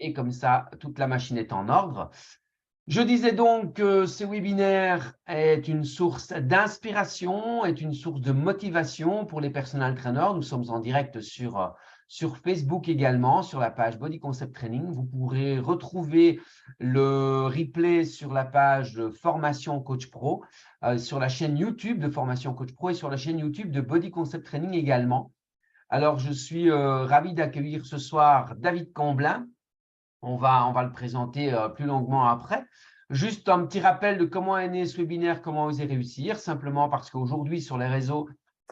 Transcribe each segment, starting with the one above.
Et comme ça, toute la machine est en ordre. Je disais donc que ce webinaire est une source d'inspiration, est une source de motivation pour les personal trainers. Nous sommes en direct sur Facebook également, sur la page Body Concept Training. Vous pourrez retrouver le replay sur la page de Formation Coach Pro, sur la chaîne YouTube de Formation Coach Pro et sur la chaîne YouTube de Body Concept Training également. Alors, je suis ravi d'accueillir ce soir David Camblin. On va le présenter plus longuement après. Juste un petit rappel de comment est né ce webinaire, comment oser réussir, simplement parce qu'aujourd'hui, sur les réseaux,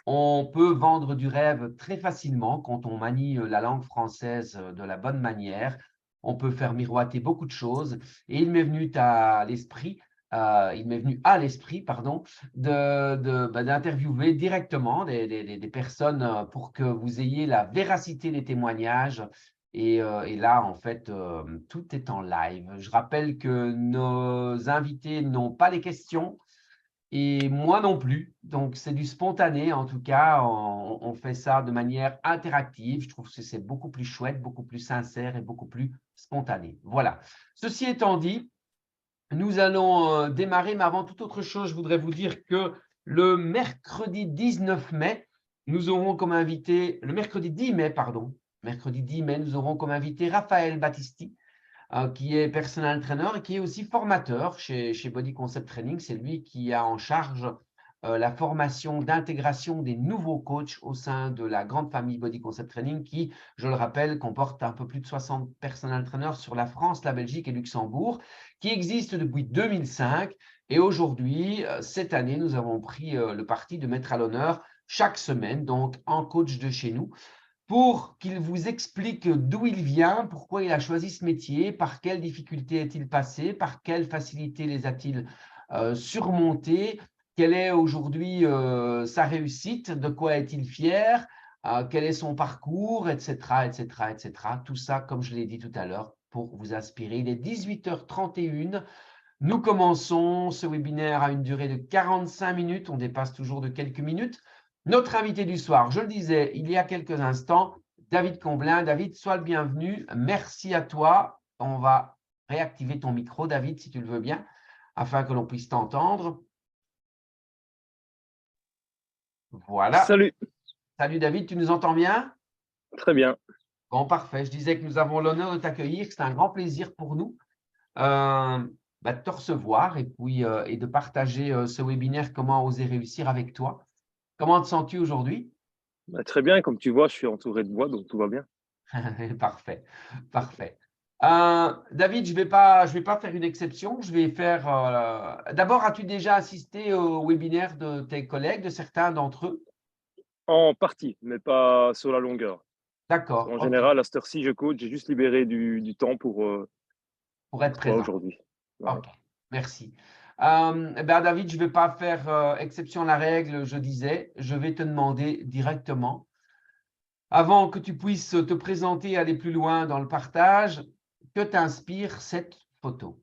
on peut vendre du rêve très facilement quand on manie la langue française de la bonne manière. On peut faire miroiter beaucoup de choses. Et il m'est venu à l'esprit, d'interviewer directement des personnes pour que vous ayez la véracité des témoignages. Et là, en fait, tout est en live. Je rappelle que nos invités n'ont pas les questions et moi non plus. Donc, c'est du spontané. En tout cas, on fait ça de manière interactive. Je trouve que c'est beaucoup plus chouette, beaucoup plus sincère et beaucoup plus spontané. Voilà. Ceci étant dit, nous allons démarrer. Mais avant toute autre chose, je voudrais vous dire que le mercredi 19 mai, nous aurons comme invité, le mercredi 10 mai, pardon, mercredi 10 mai, nous aurons comme invité Raphaël Battisti, qui est personal trainer et qui est aussi formateur chez Body Concept Training. C'est lui qui a en charge la formation d'intégration des nouveaux coachs au sein de la grande famille Body Concept Training qui, je le rappelle, comporte un peu plus de 60 personal trainers sur la France, la Belgique et Luxembourg, qui existe depuis 2005. Et aujourd'hui, cette année, nous avons pris le parti de mettre à l'honneur chaque semaine, donc un coach de chez nous, pour qu'il vous explique d'où il vient, pourquoi il a choisi ce métier, par quelles difficultés est-il passé, par quelles facilités les a-t-il surmontées, quelle est aujourd'hui sa réussite, de quoi est-il fier, quel est son parcours, etc., etc., etc. Tout ça, comme je l'ai dit tout à l'heure, pour vous inspirer. Il est 18h31. Nous commençons ce webinaire à une durée de 45 minutes. On dépasse toujours de quelques minutes. Notre invité du soir, je le disais il y a quelques instants, David Camblin. David, sois le bienvenu. Merci à toi. On va réactiver ton micro, David, si tu le veux bien, afin que l'on puisse t'entendre. Voilà. Salut. Salut David, tu nous entends bien? Très bien. Bon, parfait. Je disais que nous avons l'honneur de t'accueillir, que c'est un grand plaisir pour nous de te recevoir et puis et de partager ce webinaire Comment oser réussir avec toi. Comment te sens-tu aujourd'hui? Très bien, comme tu vois, je suis entouré de bois, donc tout va bien. Parfait, parfait. David, je vais pas faire une exception. Je vais faire. D'abord, as-tu déjà assisté au webinaire de tes collègues, de certains d'entre eux? En partie, mais pas sur la longueur. D'accord, En ok, général, à cette heure-ci, je coach, j'ai juste libéré du temps pour pour être toi présent. aujourd'hui. Ouais. Ok, merci. David, je ne vais pas faire exception à la règle, je disais. Je vais te demander directement, avant que tu puisses te présenter et aller plus loin dans le partage, que t'inspire cette photo?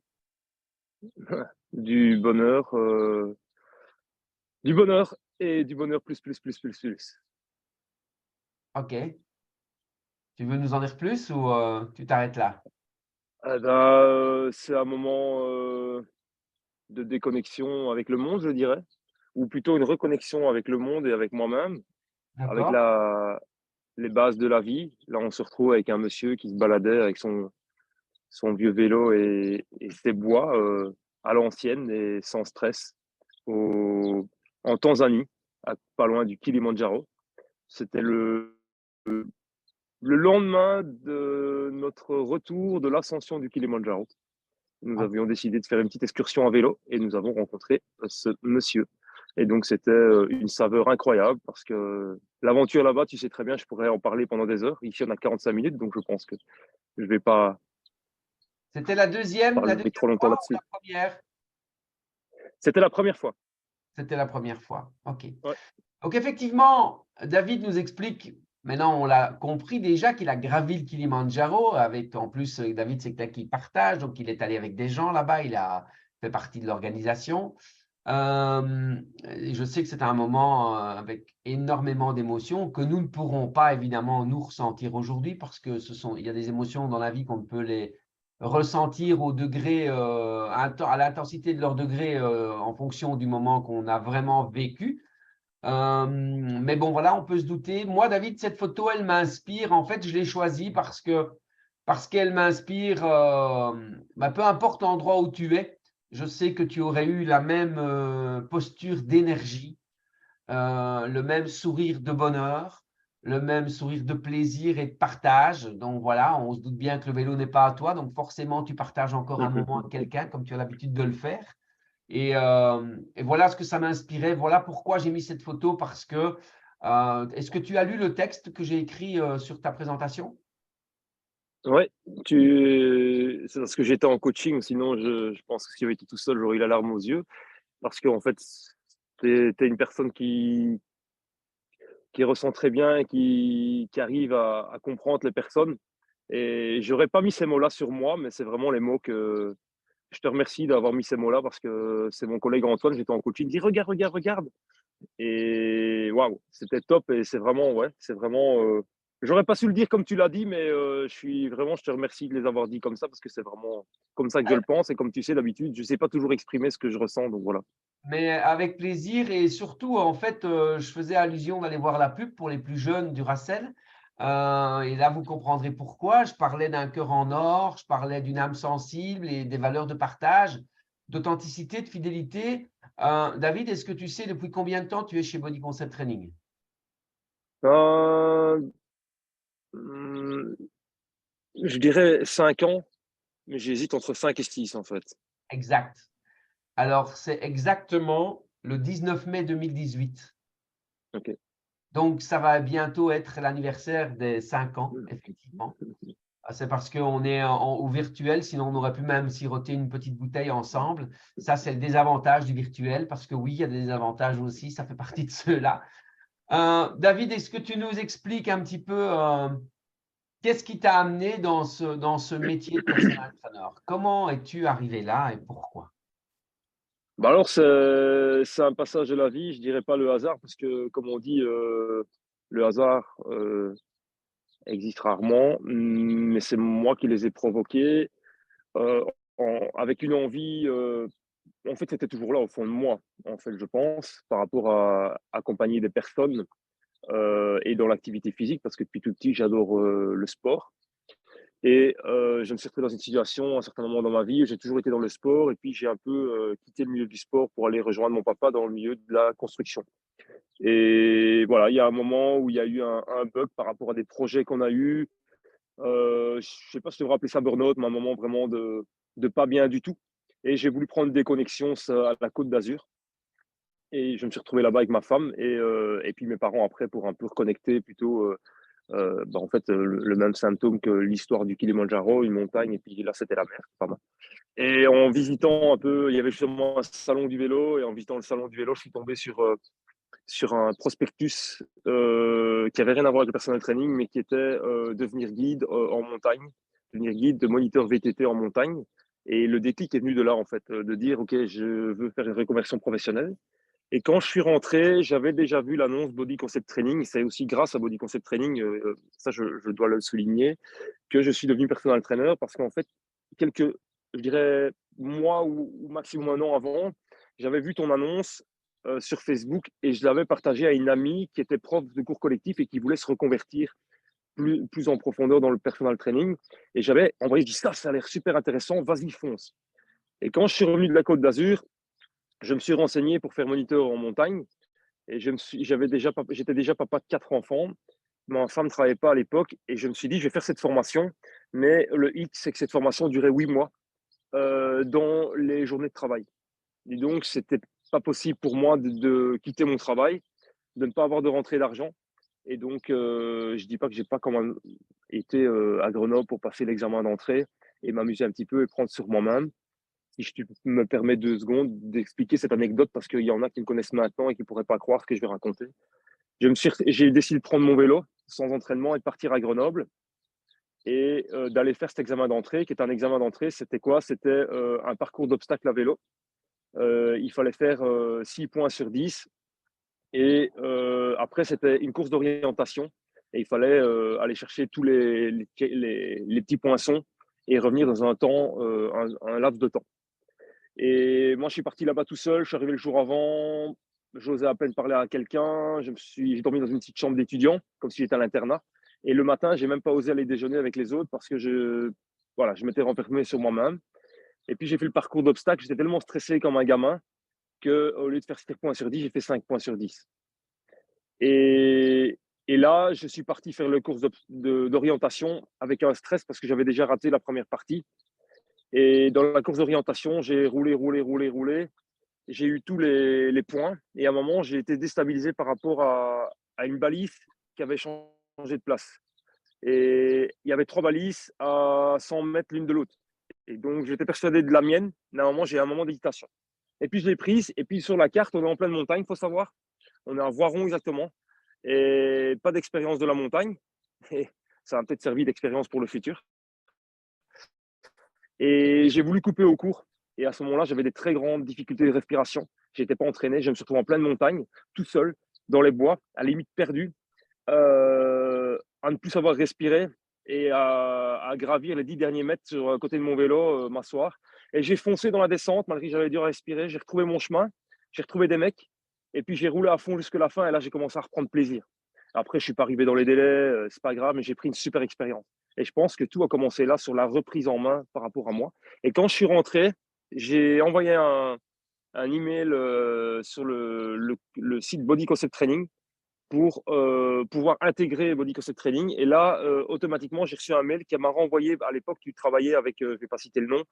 Du bonheur, et du bonheur plus, plus, plus, plus, plus. Ok. Tu veux nous en dire plus ou tu t'arrêtes là? C'est un moment de déconnexion avec le monde, je dirais, ou plutôt une reconnexion avec le monde et avec moi-même, avec D'accord. les bases de la vie. Là, on se retrouve avec un monsieur qui se baladait avec son vieux vélo et ses bois à l'ancienne et sans stress en Tanzanie, pas loin du Kilimandjaro. C'était le lendemain de notre retour de l'ascension du Kilimandjaro. Nous Ok. avions décidé de faire une petite excursion à vélo et nous avons rencontré ce monsieur. Et donc, c'était une saveur incroyable parce que l'aventure là-bas, tu sais très bien, je pourrais en parler pendant des heures. Ici, on a 45 minutes, donc je pense que je ne vais pas C'était la deuxième parler trop longtemps fois ou là-dessus. la première? C'était la première fois. C'était la première fois. Ok. Ouais. Donc effectivement, David nous explique, maintenant on l'a compris déjà, qu'il a gravi le Kilimandjaro, avec en plus David c'est quelqu'un qui partage, donc il est allé avec des gens là-bas, il a fait partie de l'organisation. Et je sais que c'est un moment avec énormément d'émotions que nous ne pourrons pas évidemment nous ressentir aujourd'hui parce que il y a des émotions dans la vie qu'on ne peut les ressentir au degré, à l'intensité de leur degré en fonction du moment qu'on a vraiment vécu. Mais bon, voilà, on peut se douter. Moi, David, cette photo, elle m'inspire. En fait, je l'ai choisie parce qu'elle m'inspire, peu importe l'endroit où tu es, je sais que tu aurais eu la même posture d'énergie, le même sourire de bonheur, le même sourire de plaisir et de partage. Donc voilà, on se doute bien que le vélo n'est pas à toi, donc forcément, tu partages encore un moment avec quelqu'un comme tu as l'habitude de le faire. Et voilà ce que ça m'inspirait. Voilà pourquoi j'ai mis cette photo parce que est-ce que tu as lu le texte que j'ai écrit sur ta présentation? Ouais, c'est parce que j'étais en coaching, sinon je pense que si j'avais été tout seul, j'aurais eu la larme aux yeux. Parce qu'en fait, tu es une personne qui ressent très bien et qui arrive à comprendre les personnes. Et j'aurais pas mis ces mots-là sur moi, mais c'est vraiment les mots que je te remercie d'avoir mis ces mots-là parce que c'est mon collègue Antoine, j'étais en coaching, il dit: «Regarde, regarde, regarde». Et waouh, c'était top et c'est vraiment ouais, c'est vraiment, j'aurais pas su le dire comme tu l'as dit, mais je te remercie de les avoir dit comme ça parce que c'est vraiment comme ça que je le pense et comme tu sais d'habitude, je sais pas toujours exprimer ce que je ressens donc voilà. Mais avec plaisir et surtout, en fait, je faisais allusion d'aller voir la pub pour les plus jeunes du Racel. Et là, vous comprendrez pourquoi. Je parlais d'un cœur en or, je parlais d'une âme sensible et des valeurs de partage, d'authenticité, de fidélité. David, est-ce que tu sais depuis combien de temps tu es chez Body Concept Training? Heu, mmh, je dirais 5 ans, mais j'hésite entre 5 et 6 en fait. Exact. Alors, c'est exactement le 19 mai 2018. OK. Donc, ça va bientôt être l'anniversaire des 5 ans, effectivement. C'est parce qu'on est au virtuel, sinon on aurait pu même siroter une petite bouteille ensemble. Ça, c'est le désavantage du virtuel, parce que oui, il y a des avantages aussi, ça fait partie de ceux-là. David, est-ce que tu nous expliques un petit peu qu'est-ce qui t'a amené dans ce métier de personal trainer? Comment es-tu arrivé là et pourquoi? Bah, alors c'est un passage de la vie, je dirais pas le hasard parce que comme on dit, le hasard, existe rarement, mais c'est moi qui les ai provoqués, heu, avec une envie, en fait, c'était toujours là au fond de moi, en fait, je pense, par rapport à accompagner des personnes, et dans l'activité physique parce que depuis tout petit, j'adore, le sport et je me suis retrouvé dans une situation à un certain moment dans ma vie où j'ai toujours été dans le sport et puis j'ai un peu, quitté le milieu du sport pour aller rejoindre mon papa dans le milieu de la construction et voilà, il y a un moment où il y a eu un bug par rapport à des projets qu'on a eus. Je sais pas si je devrais appeler ça burn-out, mais un moment vraiment de pas bien du tout et j'ai voulu prendre des connexions à la Côte d'Azur et je me suis retrouvé là-bas avec ma femme et puis mes parents après pour un peu reconnecter plutôt, en fait, le même symptôme que l'histoire du Kilimandjaro, une montagne et puis là, c'était la mer, pas mal et en visitant un peu, il y avait justement un salon du vélo et en visitant le salon du vélo, je suis tombé sur un prospectus, qui avait rien à voir avec le personal training, mais qui était, devenir guide, en montagne, devenir guide de moniteur VTT en montagne et le déclic est venu de là, en fait, de dire: «OK, je veux faire une reconversion professionnelle» et quand je suis rentré, j'avais déjà vu l'annonce Body Concept Training. C'est aussi grâce à Body Concept Training, ça je dois le souligner, que je suis devenu personal trainer parce qu'en fait, quelques je dirais mois ou maximum un an avant, j'avais vu ton annonce, sur Facebook et je l'avais partagée à une amie qui était prof de cours collectifs et qui voulait se reconvertir plus en profondeur dans le personal training et j'avais envoyé, je dis: Ça a l'air super intéressant, vas-y fonce» et quand je suis revenu de la Côte d'Azur, je me suis renseigné pour faire moniteur en montagne et j'étais déjà papa de 4 enfants. Ma femme ne travaillait pas à l'époque et je me suis dit: «Je vais faire cette formation», mais le hic, c'est que cette formation durait 8 mois, dans les journées de travail et donc c'était pas possible pour moi de quitter mon travail, de ne pas avoir de rentrée d'argent et donc je dis pas que j'ai pas quand même été, à Grenoble pour passer l'examen d'entrée et m'amuser un petit peu et prendre sur moi-même. Si tu me permets 2 secondes d'expliquer cette anecdote parce qu'il y en a qui me connaissent maintenant et qui pourraient pas croire ce que je vais raconter. J'ai décidé de prendre mon vélo sans entraînement et de partir à Grenoble et d'aller faire cet examen d'entrée qui est un examen d'entrée. C'était quoi? C'était, un parcours d'obstacles à vélo Il fallait faire 6 points sur 10. Et après, c'était une course d'orientation. Et il fallait aller chercher tous les petits poinçons et revenir dans un temps, un laps de temps. Et moi, je suis parti là-bas tout seul. Je suis arrivé le jour avant. J'osais à peine parler à quelqu'un. J'ai dormi dans une petite chambre d'étudiant, comme si j'étais à l'internat. Et le matin, j'ai même pas osé aller déjeuner avec les autres parce que voilà, je m'étais renfermé sur moi-même. Et puis, j'ai fait le parcours d'obstacles. J'étais tellement stressé comme un gamin qu'au lieu de faire 7 points sur 10, j'ai fait 5 points sur 10. Et, et là, je suis parti faire le cours d'orientation avec un stress parce que j'avais déjà raté la première partie. Et dans la course d'orientation, j'ai roulé, roulé, roulé, roulé. J'ai eu tous les points. Et à un moment, j'ai été déstabilisé par rapport à une balise qui avait changé de place. Et il y avait 3 balises à 100 mètres l'une de l'autre. Et donc, j'étais persuadé de la mienne. Mais à un moment, j'ai eu un moment d'hésitation. Et puis, je l'ai prise. Et puis, sur la carte, on est en pleine montagne, il faut savoir. On est à Voiron exactement. Et pas d'expérience de la montagne. Et ça m'a peut-être servi d'expérience pour le futur. Et j'ai voulu couper au cours. Et à ce moment-là, j'avais des très grandes difficultés de respiration. Je n'étais pas entraîné. Je me suis retrouvé en pleine montagne, tout seul, dans les bois, à la limite perdu, à ne plus savoir respirer et à gravir les 10 derniers mètres sur le côté de mon vélo, m'asseoir. Et j'ai foncé dans la descente, malgré que j'avais dur à respirer. J'ai retrouvé mon chemin, j'ai retrouvé des mecs. Et puis j'ai roulé à fond jusqu'à la fin. Et là, j'ai commencé à reprendre plaisir. Après, je ne suis pas arrivé dans les délais, c'est pas grave, mais j'ai pris une super expérience. Et je pense que tout a commencé là sur la reprise en main par rapport à moi. Et quand je suis rentré, j'ai envoyé un email sur le site Body Concept Training pour pouvoir intégrer Body Concept Training. Et là, automatiquement, j'ai reçu un mail qui m'a renvoyé. À l'époque, tu travaillais avec, je ne vais pas citer le nom,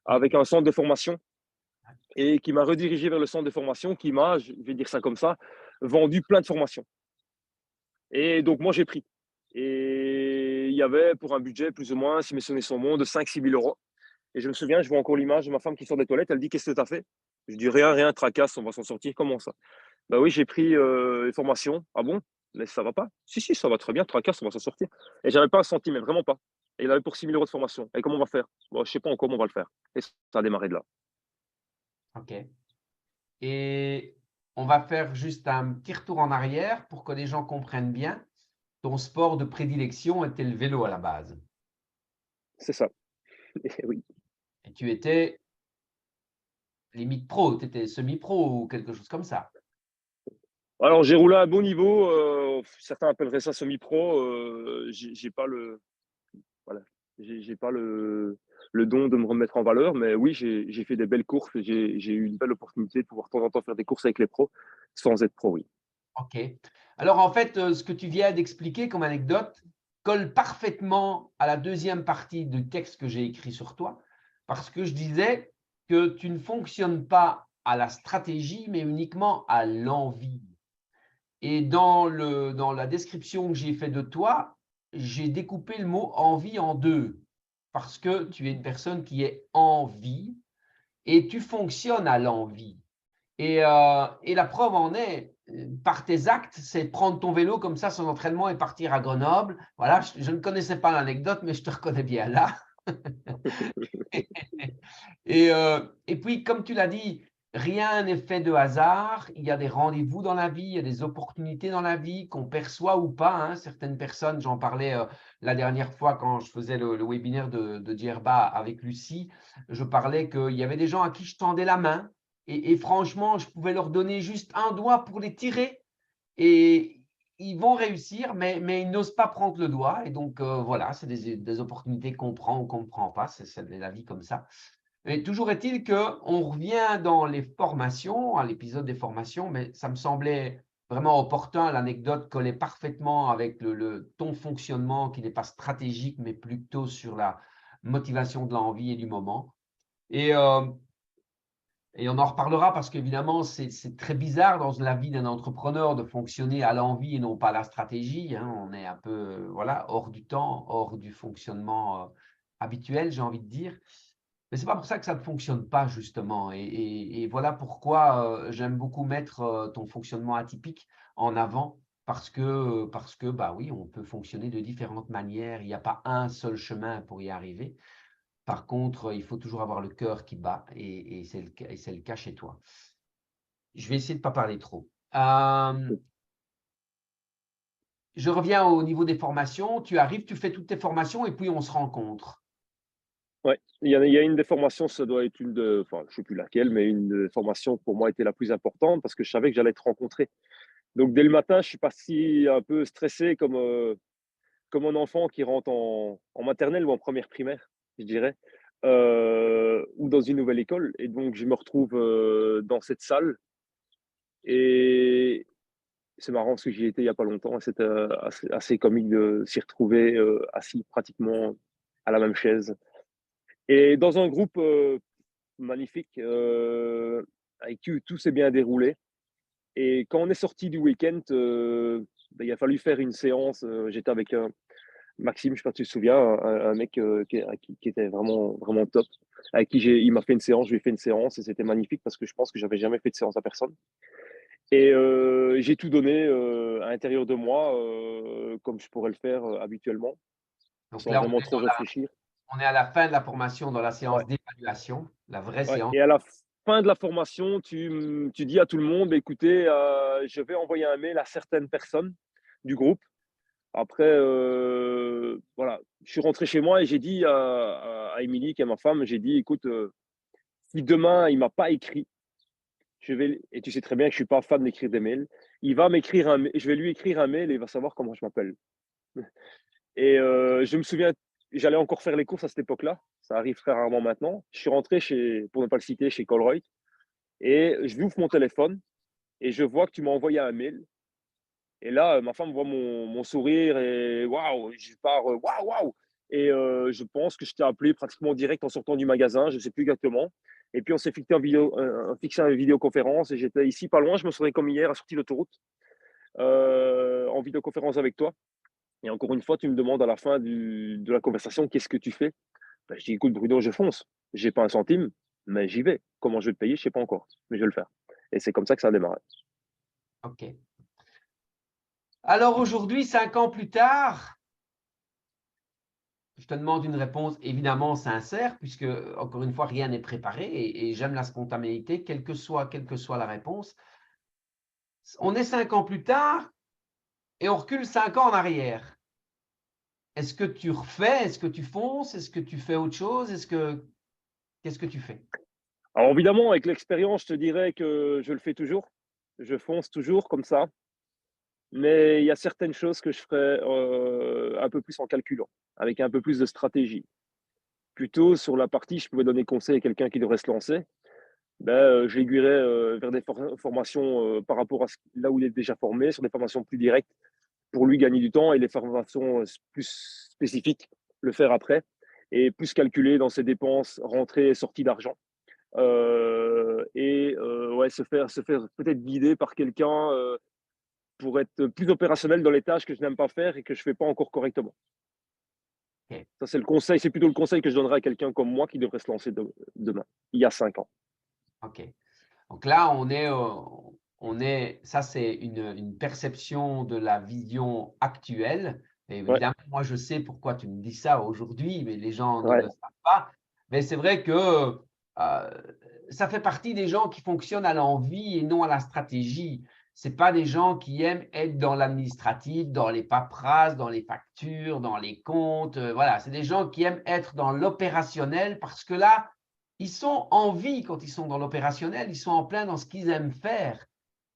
avec un centre de formation et qui m'a redirigé vers le centre de formation qui m'a, je vais dire ça comme ça, vendu plein de formations. Et donc, moi, j'ai pris. Et il y avait pour un budget plus ou moins, si mes souvenirs sont bons, de 5 000 à 6 000 euros. Et je me souviens, je vois encore l'image de ma femme qui sort des toilettes. Elle dit: qu'est-ce que tu as fait? Je dis: rien, rien, tracasse, on va s'en sortir. Comment ça? Bah oui, j'ai pris une formation. Ah bon? Mais ça va pas? Si, si, ça va très bien, tracasse, on va s'en sortir. Et j'avais pas un centime, mais vraiment pas. Et il avait pour 6 000 euros de formation. Et comment on va faire? Bon, je sais pas encore, mais on va le faire. Et ça a démarré de là. OK. Et on va faire juste un petit retour en arrière pour que les gens comprennent bien. Ton sport de prédilection était le vélo à la base. C'est ça. Et oui. Et tu étais limite pro, tu étais semi-pro ou quelque chose comme ça. Alors, j'ai roulé à un bon niveau. Certains appelleraient ça semi-pro. J'ai pas voilà, j'ai pas le don de me remettre en valeur, mais oui, j'ai fait des belles courses. J'ai eu une belle opportunité de pouvoir de temps en temps faire des courses avec les pros sans être pro, oui. OK. Alors en fait, ce que tu viens d'expliquer comme anecdote colle parfaitement à la deuxième partie du texte que j'ai écrit sur toi, parce que je disais que tu ne fonctionnes pas à la stratégie, mais uniquement à l'envie. Et dans la description que j'ai fait de toi, j'ai découpé le mot envie en deux, parce que tu es une personne qui est en vie et tu fonctionnes à l'envie. Et la preuve en est, par tes actes, c'est prendre ton vélo comme ça, son entraînement et partir à Grenoble. Voilà, je ne connaissais pas l'anecdote, mais je te reconnais bien là. Et puis, comme tu l'as dit, rien n'est fait de hasard. Il y a des rendez-vous dans la vie, il y a des opportunités dans la vie qu'on perçoit ou pas, hein. Certaines personnes, j'en parlais la dernière fois quand je faisais le webinaire de Djerba avec Lucie, je parlais qu'il y avait des gens à qui je tendais la main et franchement, je pouvais leur donner juste un doigt pour les tirer et ils vont réussir, mais ils n'osent pas prendre le doigt. Et donc, voilà, c'est des opportunités qu'on prend ou qu'on ne prend pas. C'est la vie comme ça. Mais toujours est-il qu'on revient dans les formations, à l'épisode des formations, mais ça me semblait vraiment opportun. L'anecdote collait parfaitement avec ton fonctionnement qui n'est pas stratégique, mais plutôt sur la motivation de l'envie et du moment. Et, euh, et on en reparlera parce qu'évidemment, c'est très bizarre dans la vie d'un entrepreneur de fonctionner à l'envie et non pas à la stratégie, hein. On est un peu voilà, hors du temps, hors du fonctionnement habituel, j'ai envie de dire. Mais ce n'est pas pour ça que ça ne fonctionne pas, justement. Et voilà pourquoi j'aime beaucoup mettre ton fonctionnement atypique en avant, parce que bah oui, on peut fonctionner de différentes manières. Il n'y a pas un seul chemin pour y arriver. Par contre, il faut toujours avoir le cœur qui bat et c'est le cas chez toi. Je vais essayer de ne pas parler trop. Je reviens au niveau des formations. Tu arrives, tu fais toutes tes formations et puis on se rencontre. Ouais, il y a une des formations, ça doit être enfin, je sais plus laquelle, mais une des formations pour moi était la plus importante parce que je savais que j'allais te rencontrer. Donc dès le matin, je suis parti un peu stressé comme un enfant qui rentre en maternelle ou en première primaire, je dirais, ou dans une nouvelle école. Et donc je me retrouve dans cette salle et c'est marrant parce que j'y étais il y a pas longtemps et c'était assez comique de s'y retrouver assis pratiquement à la même chaise. Et dans un groupe magnifique, avec qui tout s'est bien déroulé. Et quand on est sorti du week-end, il a fallu faire une séance. J'étais avec Maxime, je ne sais pas si tu te souviens, un mec qui était vraiment, vraiment top, avec qui il m'a fait une séance, je lui ai fait une séance et c'était magnifique parce que je pense que j'avais jamais fait de séance à personne. Et j'ai tout donné à l'intérieur de moi, comme je pourrais le faire habituellement, Donc sans là, vraiment trop réfléchir. on est à la fin de la formation dans la Ouais. séance d'évaluation, la vraie Ouais, séance. et à la fin de la formation, tu dis à tout le monde: «Écoutez, je vais envoyer un mail à certaines personnes du groupe». Après, voilà, je suis rentré chez moi et j'ai dit à Émilie, qui est ma femme, j'ai dit: «Écoute, si demain il m'a pas écrit, je vais et tu sais très bien que je suis pas fan d'écrire des mails, il va m'écrire un mail, je vais lui écrire un mail et il va savoir comment je m'appelle». Et je me souviens, j'allais encore faire les courses à cette époque-là, ça arrive très rarement maintenant. Je suis rentré chez, pour ne pas le citer, chez Colruyt. Et je ouvre mon téléphone et je vois que tu m'as envoyé un mail. Et là, ma femme voit mon sourire et waouh, je pars, waouh, waouh. Et je pense que je t'ai appelé pratiquement direct en sortant du magasin, je ne sais plus exactement. Et puis on s'est fixé une vidéoconférence et j'étais ici pas loin, je me souviens comme hier, à la sortie d'autoroute, en vidéoconférence avec toi. Et encore une fois, tu me demandes à la fin de la conversation, qu'est-ce que tu fais? Ben, je dis, écoute, Bruno, je fonce. J'ai pas un centime, mais j'y vais. Comment je vais te payer, je sais pas encore, mais je vais le faire. Et c'est comme ça que ça a démarré. OK. Alors aujourd'hui, 5 ans plus tard, je te demande une réponse évidemment sincère, puisque, encore une fois, rien n'est préparé et j'aime la spontanéité, quelle que soit la réponse. On est 5 ans plus tard et on recule 5 ans en arrière. Est-ce que tu refais? Est-ce que tu fonces? Est-ce que tu fais autre chose? Qu'est-ce que tu fais? Alors évidemment, avec l'expérience, je te dirais que je le fais toujours. Je fonce toujours comme ça, mais il y a certaines choses que je ferais, un peu plus en calculant, avec un peu plus de stratégie. Plutôt sur la partie, je pouvais donner conseil à quelqu'un qui devrait se lancer, ben, je l'aiguillerais, vers des formations, par rapport à là où il est déjà formé, sur des formations plus directes pour lui gagner du temps et les formations, plus spécifiques, le faire après et plus calculer dans ses dépenses, rentrées et sorties d'argent. Et ouais, se faire peut-être guider par quelqu'un, pour être plus opérationnel dans les tâches que je n'aime pas faire et que je fais pas encore correctement. OK, Ça, c'est plutôt le conseil que je donnerais à quelqu'un comme moi qui devrait se lancer demain, il y a 5 ans. OK. Donc là, ça c'est une perception de la vision actuelle. Et Ouais, évidemment, moi, je sais pourquoi tu me dis ça aujourd'hui, mais les gens ne ouais, le savent pas. Mais c'est vrai que ça fait partie des gens qui fonctionnent à l'envie et non à la stratégie. C'est pas des gens qui aiment être dans l'administratif, dans les paperasses, dans les factures, dans les comptes. Voilà, c'est des gens qui aiment être dans l'opérationnel parce que là, ils sont en vie quand ils sont dans l'opérationnel, ils sont en plein dans ce qu'ils aiment faire.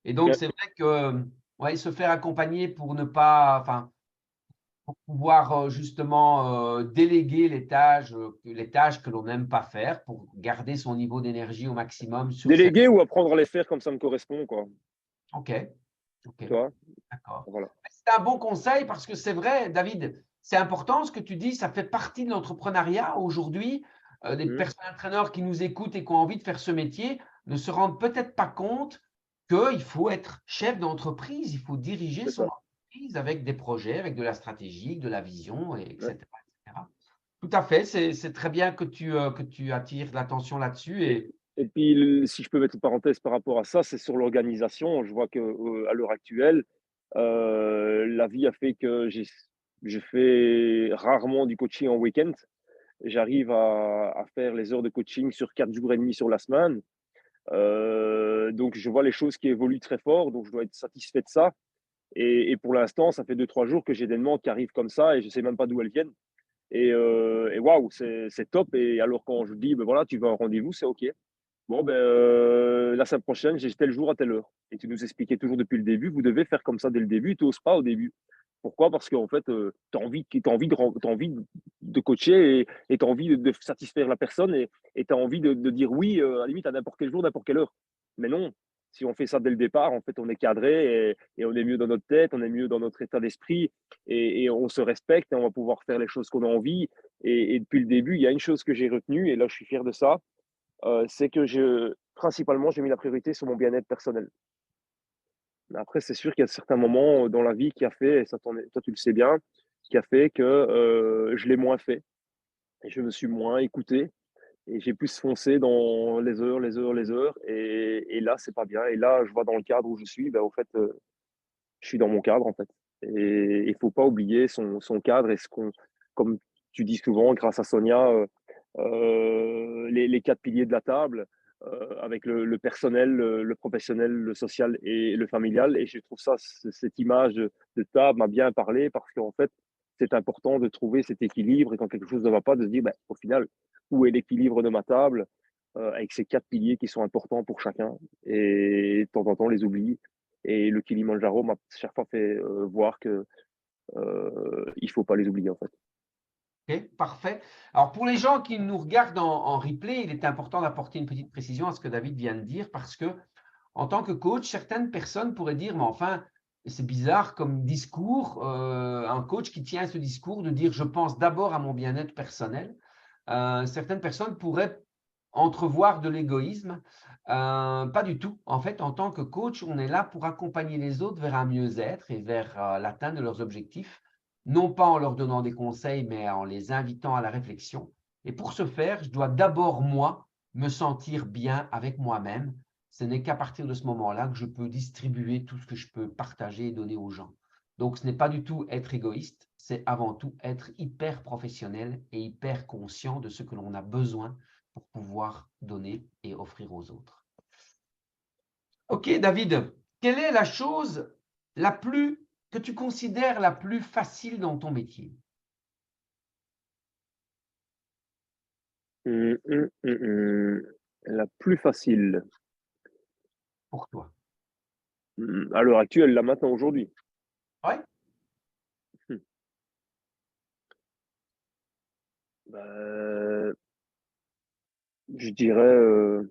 Et donc, ouais. c'est vrai que ouais, se faire accompagner pour ne pas, enfin, pour pouvoir justement déléguer les tâches que l'on n'aime pas faire, pour garder son niveau d'énergie au maximum sur cette. Déléguer ou apprendre à les faire comme ça me correspond, quoi, OK, OK, tu vois? d'accord. Voilà. C'est un bon conseil parce que c'est vrai, David, c'est important ce que tu dis, ça fait partie de l'entrepreneuriat aujourd'hui. Des Mmh, personnes entraîneurs qui nous écoutent et qui ont envie de faire ce métier ne se rendent peut-être pas compte qu'il faut être chef d'entreprise, il faut diriger c'est son ça. entreprise avec des projets, avec de la stratégie, de la vision, et Ouais. etc., etc. Tout à fait, c'est très bien que tu attires l'attention là-dessus. Et Et et puis si je peux mettre une parenthèse par rapport à ça, c'est sur l'organisation. Je vois que, à l'heure actuelle, la vie a fait que je fais rarement du coaching en week-end j'arrive à faire les heures de coaching sur 4 jours et demi sur la semaine. Donc je vois les choses qui évoluent très fort, donc je dois être satisfait de ça. Et pour l'instant, ça fait 2 3 jours que j'ai des demandes qui arrivent comme ça et je ne sais même pas d'où elles viennent. Et waouh, c'est top. Et alors quand je dis, ben voilà, tu veux un rendez-vous, c'est OK. Bon, ben, la semaine prochaine, j'ai tel jour à telle heure. Et tu nous expliquais toujours depuis le début, vous devez faire comme ça dès le début, tu n'oses pas au début. Pourquoi? Parce qu'en fait, tu as envie, t'as envie de coacher et tu as envie de satisfaire la personne et tu as envie de dire oui, à la limite, à n'importe quel jour, n'importe quelle heure. Mais non, si on fait ça dès le départ, en fait, on est cadré et on est mieux dans notre tête, on est mieux dans notre état d'esprit et on se respecte et on va pouvoir faire les choses qu'on a envie. Et depuis le début, il y a une chose que j'ai retenue et là, je suis fier de ça, c'est que principalement, j'ai mis la priorité sur mon bien-être personnel. Mais après, c'est sûr qu'il y a certains moments dans la vie qui a fait, et ça toi tu le sais bien, qui a fait que je l'ai moins fait. Et je me suis moins écouté et j'ai plus foncé dans les heures, les heures, les heures. Et là, c'est pas bien. Et là, je vois dans le cadre où je suis, ben, au fait, je suis dans mon cadre, en fait. Et il faut pas oublier son cadre et comme tu dis souvent, grâce à Sonia, les 4 piliers de la table, avec le personnel, le professionnel, le social et le familial. Et je trouve ça, cette image de table m'a bien parlé parce qu'en fait, c'est important de trouver cet équilibre et quand quelque chose ne va pas, de se dire, ben, au final, où est l'équilibre de ma table avec ces 4 piliers qui sont importants pour chacun et de temps en temps, les oublie. Et le Kilimanjaro m'a chaque fois fait voir que il faut pas les oublier en fait. OK, parfait. Alors pour les gens qui nous regardent en replay, il est important d'apporter une petite précision à ce que David vient de dire parce que en tant que coach, certaines personnes pourraient dire, mais enfin, c'est bizarre comme discours, un coach qui tient ce discours de dire, je pense d'abord à mon bien-être personnel. Certaines personnes pourraient entrevoir de l'égoïsme. Pas du tout. En fait, en tant que coach, on est là pour accompagner les autres vers un mieux-être et vers l'atteinte de leurs objectifs, non pas en leur donnant des conseils, mais en les invitant à la réflexion. Et pour ce faire, je dois d'abord, moi, me sentir bien avec moi-même. Ce n'est qu'à partir de ce moment-là que je peux distribuer tout ce que je peux partager et donner aux gens. Donc, ce n'est pas du tout être égoïste, c'est avant tout être hyper professionnel et hyper conscient de ce que l'on a besoin pour pouvoir donner et offrir aux autres. Ok, David, quelle est la chose que tu considères la plus facile dans ton métier? La plus facile, Pour toi? à l'heure actuelle, là maintenant, aujourd'hui. Ouais, Mmh. Bah, je dirais,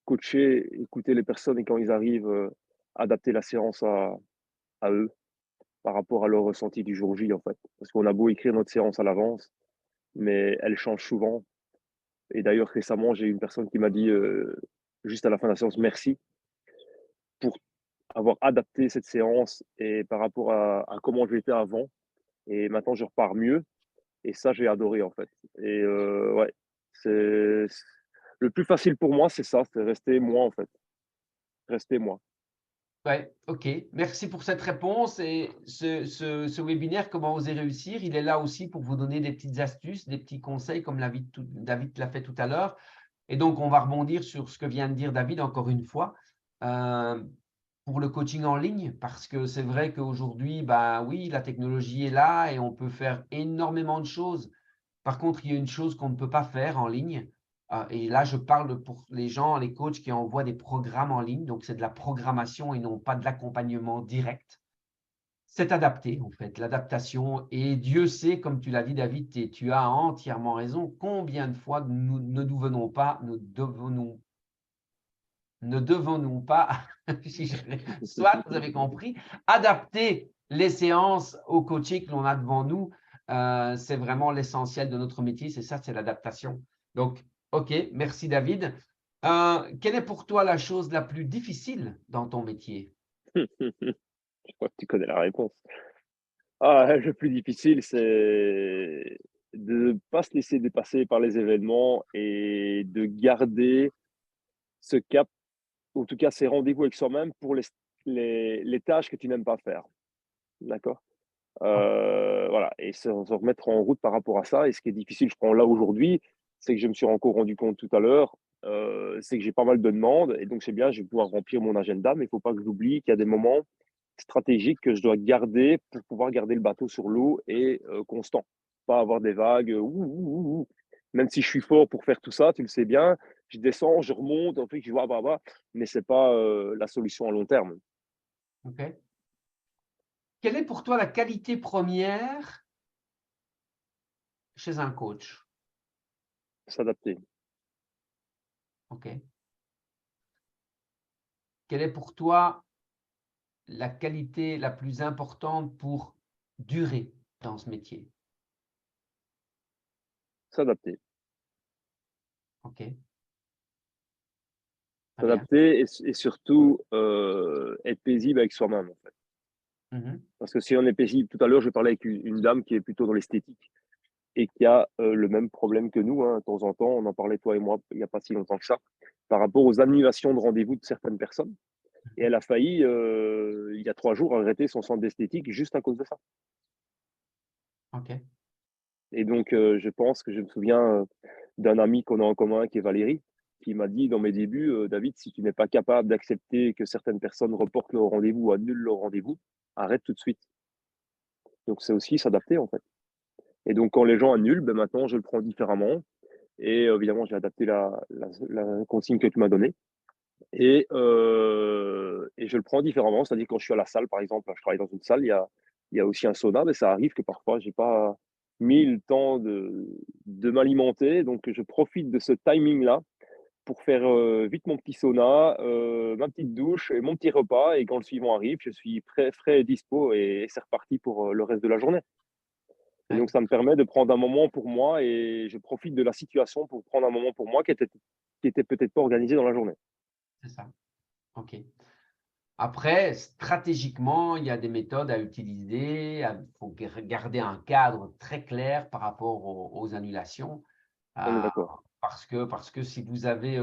coacher, écouter les personnes et quand ils arrivent, adapter la séance à eux, par rapport à leur ressenti du jour J, en fait. Parce qu'on a beau écrire notre séance à l'avance, mais elle change souvent. Et d'ailleurs, récemment, j'ai une personne qui m'a dit, juste à la fin de la séance: «Merci pour avoir adapté cette séance et par rapport à comment j'étais avant et maintenant je repars mieux». Et ça, j'ai adoré, en fait. Et ouais, c'est le plus facile pour moi, c'est ça, c'est rester moi, en fait. Rester moi. ouais, ok. Merci pour cette réponse. Et ce webinaire, Comment oser réussir, il est là aussi pour vous donner des petites astuces, des petits conseils, comme David l'a fait tout à l'heure. Et donc, on va rebondir sur ce que vient de dire David encore une fois. Euh, pour le coaching en ligne, parce que c'est vrai qu'aujourd'hui, bah oui, la technologie est là et on peut faire énormément de choses. Par contre, il y a une chose qu'on ne peut pas faire en ligne. Et là, je parle pour les gens, les coachs qui envoient des programmes en ligne. Donc, c'est de la programmation et non pas de l'accompagnement direct. C'est adapté, en fait, l'adaptation. Et Dieu sait, comme tu l'as dit, David, et tu as entièrement raison, combien de fois nous ne devenons pas, ne devons-nous pas, soit vous avez compris, adapter les séances au coaching que l'on a devant nous. C'est vraiment l'essentiel de notre métier, c'est ça, c'est l'adaptation. Donc, OK, merci David. Quelle est pour toi la chose la plus difficile dans ton métier? Je crois que tu connais la réponse. Ah, le plus difficile, c'est de ne pas se laisser dépasser par les événements et de garder ce cap, ou en tout cas ces rendez-vous avec soi-même pour les tâches que tu n'aimes pas faire. D'accord? Voilà, et se remettre en route par rapport à ça. Et ce qui est difficile, je prends là aujourd'hui, c'est que je me suis encore rendu compte tout à l'heure, c'est que j'ai pas mal de demandes et donc c'est bien, je vais pouvoir remplir mon agenda, mais il faut pas que j'oublie qu'il y a des moments stratégiques que je dois garder pour pouvoir garder le bateau sur l'eau et constant. Pas avoir des vagues, même si je suis fort pour faire tout ça, tu le sais bien, je descends, je remonte, en fait, je vois, mais c'est pas la solution à long terme. OK. Quelle est pour toi la qualité première chez un coach? S'adapter. OK. Quelle est pour toi la qualité la plus importante pour durer dans ce métier? S'adapter. OK, très bien. S'adapter et surtout, être paisible avec soi-même, en fait. Mmh. Parce que si on est paisible tout à l'heure, je parlais avec une dame qui est plutôt dans l'esthétique et qui a, le même problème que nous, hein, de temps en temps. On en parlait toi et moi, il y a pas si longtemps que ça, par rapport aux annulations de rendez-vous de certaines personnes et elle a failli, il y a 3 jours, arrêter son centre d'esthétique juste à cause de ça. OK. Et donc, je pense que je me souviens, d'un ami qu'on a en commun qui est Valérie, qui m'a dit dans mes débuts: «David, si tu n'es pas capable d'accepter que certaines personnes reportent leur rendez-vous ou annulent leur rendez-vous, arrête tout de suite». Donc c'est aussi s'adapter, en fait. Et donc quand les gens annulent, ben, maintenant je le prends différemment et évidemment j'ai adapté la consigne que tu m'as donnée et je le prends différemment. C'est-à-dire quand je suis à la salle, par exemple, je travaille dans une salle, il y a aussi un sauna, mais ça arrive que parfois j'ai pas mis le temps de m'alimenter, donc je profite de ce timing-là pour faire, vite mon petit sauna, ma petite douche et mon petit repas et quand le suivant arrive, je suis prêt, frais et dispo et c'est reparti pour, le reste de la journée. Et Ouais, donc ça me permet de prendre un moment pour moi et je profite de la situation pour prendre un moment pour moi qui était peut-être pas organisé dans la journée. c'est ça. OK. Après, stratégiquement, il y a des méthodes à utiliser. Il faut garder un cadre très clair par rapport aux annulations. On est euh, d'accord. parce que si vous avez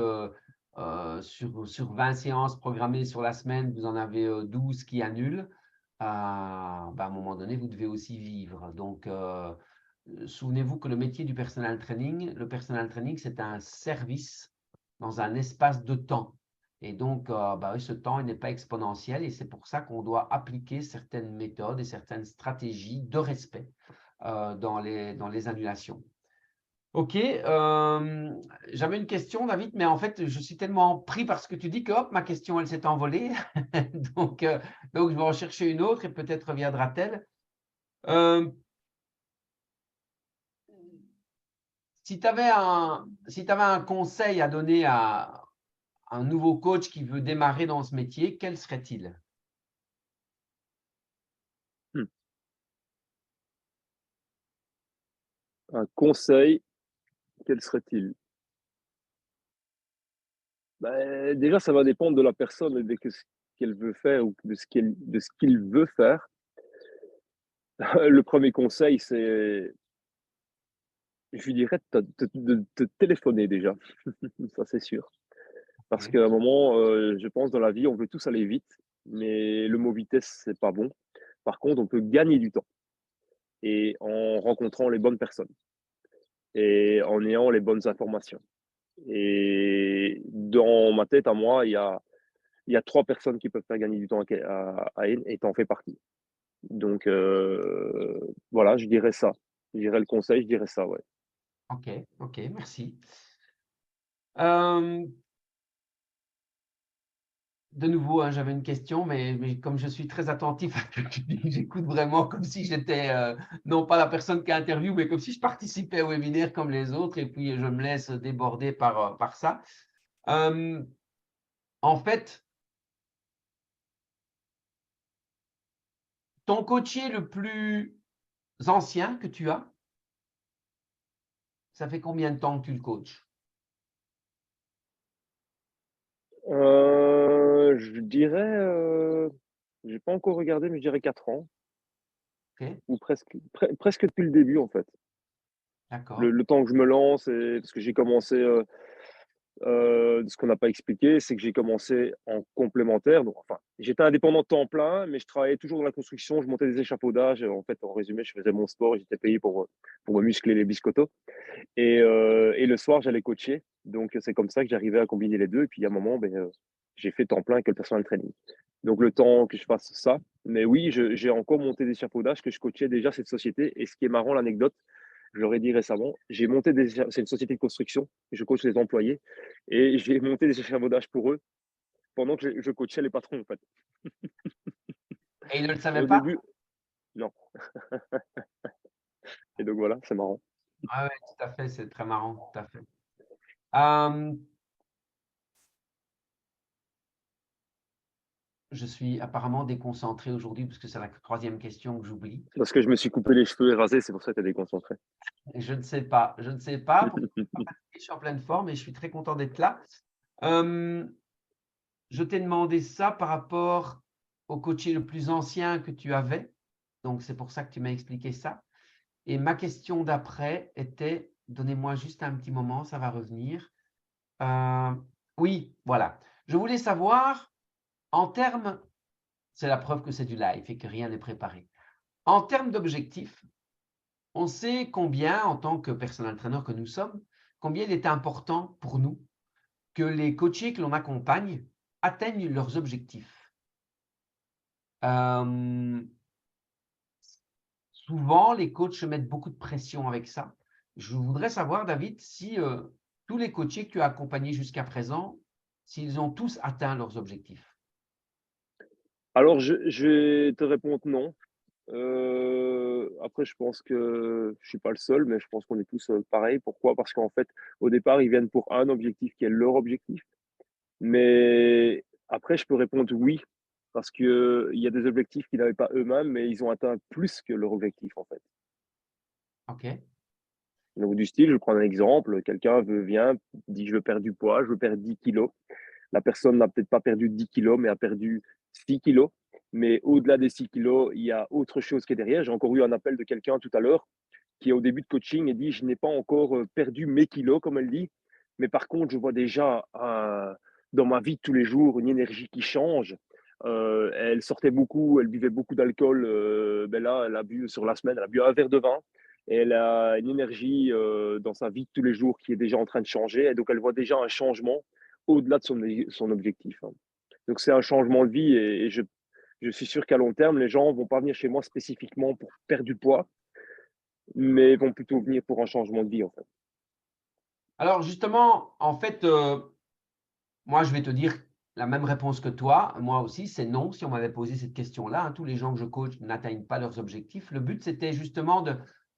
sur 20 séances programmées sur la semaine, vous en avez 12 qui annulent, à un moment donné, vous devez aussi vivre. Donc, souvenez-vous que le personal training, c'est un service dans un espace de temps. Et donc, oui, ce temps, il n'est pas exponentiel et c'est pour ça qu'on doit appliquer certaines méthodes et certaines stratégies de respect dans les annulations. OK, j'avais une question, David, mais en fait, je suis tellement pris par ce que tu dis que hop, ma question, elle s'est envolée. Donc, donc je vais en chercher une autre et peut-être reviendra-t-elle. Hem, si tu avais un conseil à donner à un nouveau coach qui veut démarrer dans ce métier, quel serait-il? Mmh. Un conseil, quel serait-il? Bah, déjà, ça va dépendre de la personne et de ce qu'elle veut faire ou de ce qu'il veut faire. Le premier conseil, c'est, je lui dirais de te téléphoner déjà, ça c'est sûr. Parce OK, qu'à un moment, je pense dans la vie, on veut tous aller vite, mais le mot vitesse, c'est pas bon. Par contre, on peut gagner du temps et en rencontrant les bonnes personnes et en ayant les bonnes informations. Et dans ma tête à moi, il y a 3 personnes qui peuvent faire gagner du temps à N et tu en fais partie. Donc voilà, je dirais ça. Je dirais le conseil, je dirais ça, ouais. OK, OK, merci. Hem, de nouveau, hein, j'avais une question, mais comme je suis très attentif à ce que tu dis, j'écoute vraiment comme si j'étais, non pas la personne qui interviewe, mais comme si je participais au webinaire comme les autres et puis je me laisse déborder par ça. Hem, en fait, ton coaché le plus ancien que tu as, ça fait combien de temps que tu le coaches? Je dirais, j'ai pas encore regardé, mais je dirais 4 ans OK, ou presque depuis le début, en fait. Le d'accord. le temps que je me lance et parce que j'ai commencé, ce qu'on n'a pas expliqué, c'est que j'ai commencé en complémentaire. Donc, enfin, j'étais indépendant de temps plein, mais je travaillais toujours dans la construction. Je montais des échafaudages. En fait, en résumé, je faisais mon sport. J'étais payé pour me muscler les biscottos. Et le soir, j'allais coacher. Donc, c'est comme ça que j'arrivais à combiner les deux. Et puis, il y a un moment, j'ai fait temps plein avec le personal training. Donc, le temps que je fasse ça. Mais oui, j'ai encore monté des échafaudages que je coachais déjà cette société. Et ce qui est marrant, l'anecdote, je leur ai dit récemment, c'est une société de construction, je coach les employés, et j'ai monté des échafaudages pour eux pendant que je coachais les patrons, en fait. Et ils ne le Et savaient au pas? début, non. Et donc voilà, c'est marrant. Ouais, ouais, tout à fait, c'est très marrant, tout à fait. Euh, je suis apparemment déconcentré aujourd'hui parce que c'est la troisième question que j'oublie. Parce que je me suis coupé les cheveux et rasé, c'est pour ça que tu es déconcentré. Et je ne sais pas, je ne sais pas. Pourquoi je suis en pleine forme et je suis très content d'être là. Euh, je t'ai demandé ça par rapport au coaché le plus ancien que tu avais. Donc, c'est pour ça que tu m'as expliqué ça. Et ma question d'après était, donnez-moi juste un petit moment, ça va revenir. Euh, oui, voilà. Je voulais savoir, en termes, c'est la preuve que c'est du live et que rien n'est préparé. En termes d'objectifs, on sait combien, en tant que personal trainer que nous sommes, combien il est important pour nous que les coachés que l'on accompagne atteignent leurs objectifs. Euh, souvent, les coachs se mettent beaucoup de pression avec ça. Je voudrais savoir, David, si tous les coachés que tu as accompagnés jusqu'à présent, s'ils ont tous atteint leurs objectifs. Alors, je vais te répondre non. Après, je pense que je suis pas le seul, mais je pense qu'on est tous pareils. Pourquoi? Parce qu'en fait, au départ, ils viennent pour un objectif qui est leur objectif. Mais après, je peux répondre oui, parce qu'il y a des objectifs qu'ils n'avaient pas eux-mêmes, mais ils ont atteint plus que leur objectif, en fait. OK. Donc, du style, je prends un exemple, quelqu'un vient, dit je veux perdre du poids, je veux perdre 10 kilos. La personne n'a peut-être pas perdu 10 kilos, mais a perdu 6 kilos. Mais au-delà des 6 kilos, il y a autre chose qui est derrière. J'ai encore eu un appel de quelqu'un tout à l'heure qui est au début de coaching et dit, je n'ai pas encore perdu mes kilos, comme elle dit, mais par contre, je vois déjà dans ma vie de tous les jours une énergie qui change. Elle sortait beaucoup, elle buvait beaucoup d'alcool. Là, elle a bu sur la semaine, elle a bu un verre de vin. Et elle a une énergie dans sa vie de tous les jours qui est déjà en train de changer. Et donc, elle voit déjà un changement au-delà de son objectif, hein. Donc, c'est un changement de vie et je suis sûr qu'à long terme, les gens ne vont pas venir chez moi spécifiquement pour perdre du poids, mais vont plutôt venir pour un changement de vie, en fait. Alors justement, en fait, moi, je vais te dire la même réponse que toi. Moi aussi, c'est non. Si on m'avait posé cette question-là, hein, tous les gens que je coach n'atteignent pas leurs objectifs. Le but, c'était justement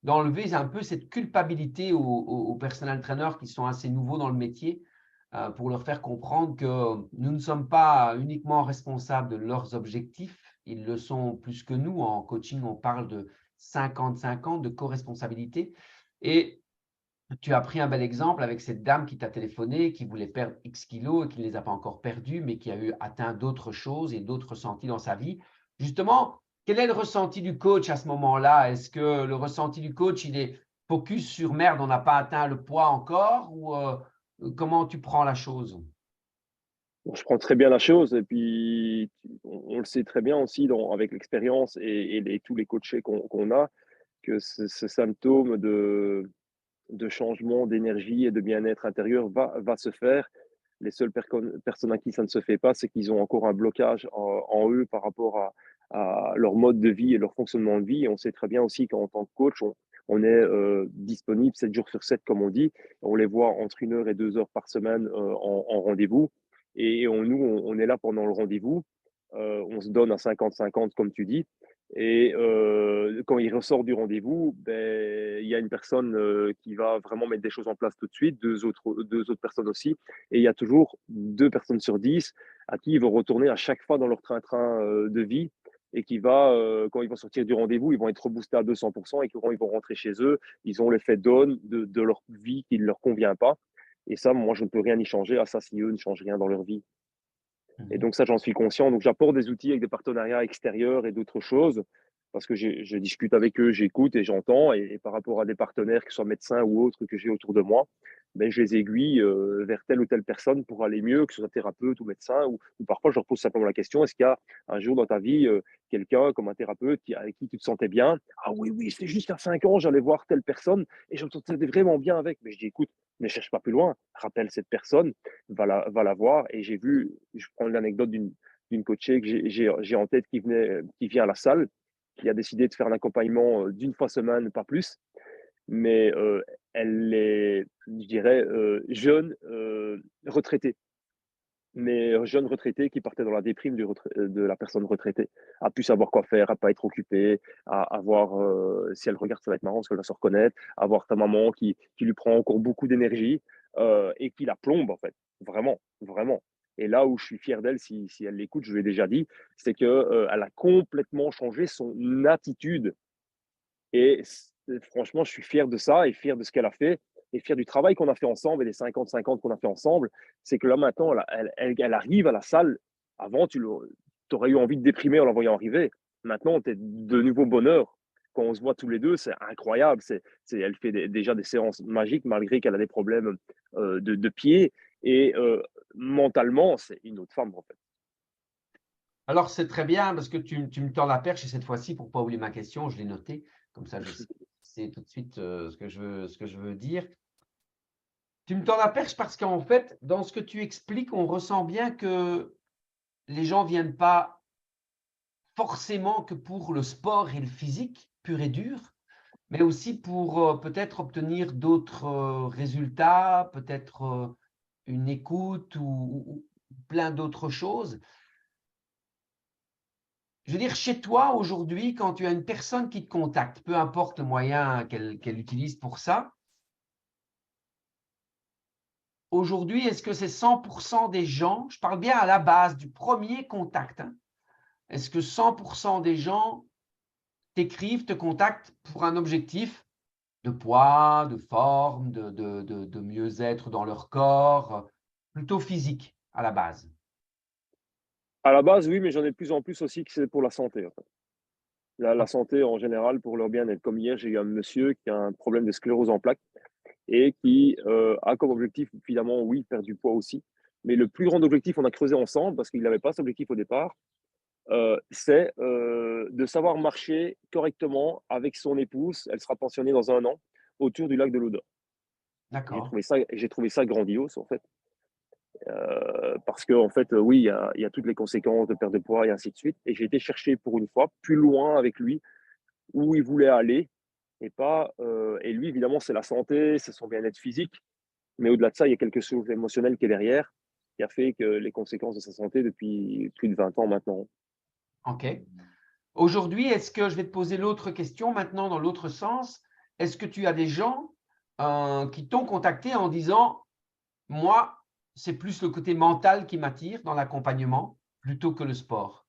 d'enlever un peu cette culpabilité aux personal trainers qui sont assez nouveaux dans le métier, pour leur faire comprendre que nous ne sommes pas uniquement responsables de leurs objectifs. Ils le sont plus que nous. En coaching, on parle de 50-50 de co-responsabilité. Et tu as pris un bel exemple avec cette dame qui t'a téléphoné, qui voulait perdre X kilos et qui ne les a pas encore perdus, mais qui a eu atteint d'autres choses et d'autres ressentis dans sa vie. Justement, quel est le ressenti du coach à ce moment-là? Est-ce que le ressenti du coach, il est focus sur merde, on n'a pas atteint le poids encore, ou comment tu prends la chose? Bon, je prends très bien la chose et puis on le sait très bien aussi avec l'expérience et tous les coachés qu'on a, que ce symptôme de changement d'énergie et de bien-être intérieur va se faire. Les seules personnes à qui ça ne se fait pas, c'est qu'ils ont encore un blocage en eux par rapport à leur mode de vie et leur fonctionnement de vie. Et on sait très bien aussi qu'en tant que coach, on est disponible 7 jours sur 7, comme on dit. On les voit entre 1 heure et 2 heures par semaine en rendez-vous. Et on est là pendant le rendez-vous. On se donne à 50-50, comme tu dis. Et quand il ressort du rendez-vous, il y a une personne qui va vraiment mettre des choses en place tout de suite, deux autres personnes aussi. Et il y a toujours 2 personnes sur 10 à qui ils vont retourner à chaque fois dans leur train-train de vie et quand ils vont sortir du rendez-vous, ils vont être reboostés à 200% et quand ils vont rentrer chez eux, ils ont l'effet d'on de leur vie qui ne leur convient pas. Et ça, moi, je ne peux rien y changer à ça si eux ne changent rien dans leur vie. Et Mhm. donc ça, j'en suis conscient. Donc j'apporte des outils avec des partenariats extérieurs et d'autres choses parce que je discute avec eux, j'écoute et j'entends. Et par rapport à des partenaires, que ce soit médecins ou autres, que j'ai autour de moi, ben, je les aiguille vers telle ou telle personne pour aller mieux, que ce soit thérapeute ou médecin. Ou parfois, je leur pose simplement la question, est-ce qu'il y a un jour dans ta vie quelqu'un comme un thérapeute avec qui tu te sentais bien? Ah oui, oui, c'était juste il y a 5 ans, j'allais voir telle personne et je me sentais vraiment bien avec. Mais je dis, écoute, ne cherche pas plus loin, rappelle cette personne, va la voir. Et j'ai vu, je prends l'anecdote d'une coachée que j'ai en tête qui vient à la salle, qui a décidé de faire un accompagnement d'une fois semaine, pas plus. Mais elle est, je dirais, jeune retraitée. Mais jeune retraité qui partait dans la déprime de la personne retraitée, à plus savoir quoi faire, à pas être occupée, à avoir, si elle regarde, ça va être marrant parce qu'elle va se reconnaître, à voir ta maman qui lui prend encore beaucoup d'énergie et qui la plombe en fait, vraiment, vraiment. Et là où je suis fier d'elle, si elle l'écoute, je lui ai déjà dit, c'est que elle a complètement changé son attitude. Et franchement, je suis fier de ça et fier de ce qu'elle a fait et fier du travail qu'on a fait ensemble et des 50-50 qu'on a fait ensemble. C'est que là, maintenant, elle arrive à la salle. Avant, tu aurais eu envie de déprimer en la voyant arriver. Maintenant, tu es de nouveau bonheur. Quand on se voit tous les deux, c'est incroyable. Elle fait déjà des séances magiques malgré qu'elle a des problèmes de pied. Et mentalement, c'est une autre femme, en fait. Alors, c'est très bien parce que tu me tends la perche et cette fois-ci, pour ne pas oublier ma question, je l'ai notée. Comme ça, je sais tout de suite ce que je veux dire. Tu me tends la perche parce qu'en fait, dans ce que tu expliques, on ressent bien que les gens ne viennent pas forcément que pour le sport et le physique pur et dur, mais aussi pour peut-être obtenir d'autres résultats, peut-être une écoute ou plein d'autres choses. Je veux dire, chez toi, aujourd'hui, quand tu as une personne qui te contacte, peu importe le moyen qu'elle utilise pour ça, aujourd'hui, est-ce que c'est 100% des gens, je parle bien à la base du premier contact, hein, est-ce que 100% des gens t'écrivent, te contactent pour un objectif de poids, de forme, de mieux-être dans leur corps, plutôt physique à la base? À la base, oui, mais j'en ai de plus en plus aussi que c'est pour la santé, en fait. La santé en général, pour leur bien-être. Comme hier, j'ai eu un monsieur qui a un problème de sclérose en plaques et qui a comme objectif, évidemment, oui, perdre du poids aussi. Mais le plus grand objectif, on a creusé ensemble parce qu'il n'avait pas cet objectif au départ, c'est de savoir marcher correctement avec son épouse. Elle sera pensionnée dans 1 an autour du lac de l'Odeur. D'accord. J'ai trouvé ça grandiose, en fait. Parce que, en fait, oui, il y a toutes les conséquences de perte de poids et ainsi de suite. Et j'ai été chercher pour une fois plus loin avec lui où il voulait aller et pas. Et lui, évidemment, c'est la santé, c'est son bien-être physique. Mais au-delà de ça, il y a quelque chose d'émotionnel qui est derrière, qui a fait que les conséquences de sa santé depuis plus de 20 ans maintenant. OK. Aujourd'hui, est-ce que je vais te poser l'autre question maintenant dans l'autre sens? Est-ce que tu as des gens qui t'ont contacté en disant, moi, c'est plus le côté mental qui m'attire dans l'accompagnement plutôt que le sport?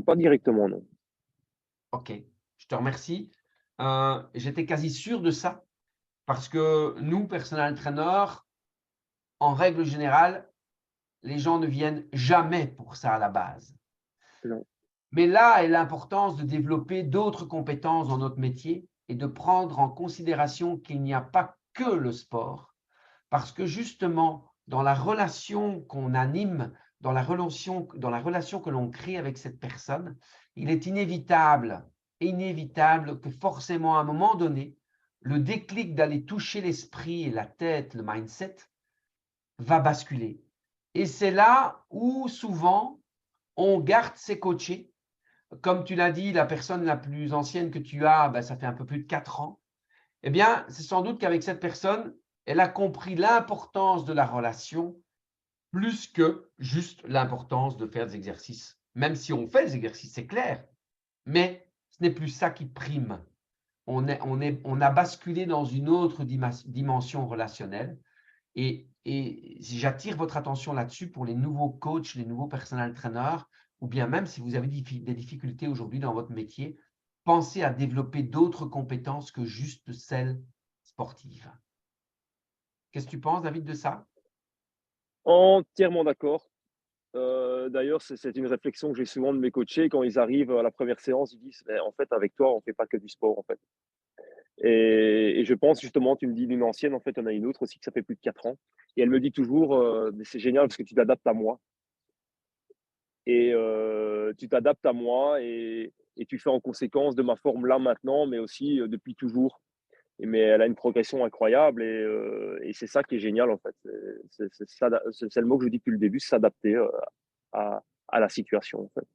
Pas directement, non. OK, je te remercie. J'étais quasi sûr de ça parce que nous, personnel traîneurs, en règle générale, les gens ne viennent jamais pour ça à la base. Non. Mais là est l'importance de développer d'autres compétences dans notre métier et de prendre en considération qu'il n'y a pas que le sport, parce que justement, dans la relation qu'on anime, dans la relation que l'on crée avec cette personne, il est inévitable que forcément à un moment donné, le déclic d'aller toucher l'esprit et la tête, le mindset, va basculer. Et c'est là où souvent on garde ses coachés. Comme tu l'as dit, la personne la plus ancienne que tu as, ben, ça fait un peu plus de 4 ans. Eh bien, c'est sans doute qu'avec cette personne, elle a compris l'importance de la relation plus que juste l'importance de faire des exercices. Même si on fait des exercices, c'est clair, mais ce n'est plus ça qui prime. On a basculé dans une autre dimension relationnelle. Et si j'attire votre attention là-dessus pour les nouveaux coachs, les nouveaux personnel trainers, ou bien même si vous avez des difficultés aujourd'hui dans votre métier, pensez à développer d'autres compétences que juste celles sportives. Qu'est-ce que tu penses, David, de ça? Entièrement d'accord. D'ailleurs, c'est une réflexion que j'ai souvent de mes coachés quand ils arrivent à la première séance, ils disent: «Mais en fait, avec toi, on fait pas que du sport, en fait». Et je pense justement, tu me dis d'une ancienne, en fait, il y en a une autre aussi que ça fait plus de 4 ans et elle me dit toujours, «Mais c'est génial parce que tu t'adaptes à moi et tu t'adaptes à moi et tu fais en conséquence de ma forme là, maintenant, mais aussi, depuis toujours». Mais elle a une progression incroyable et c'est ça qui est génial, en fait. C'est le mot que je dis depuis le début, s'adapter, à la situation, en fait.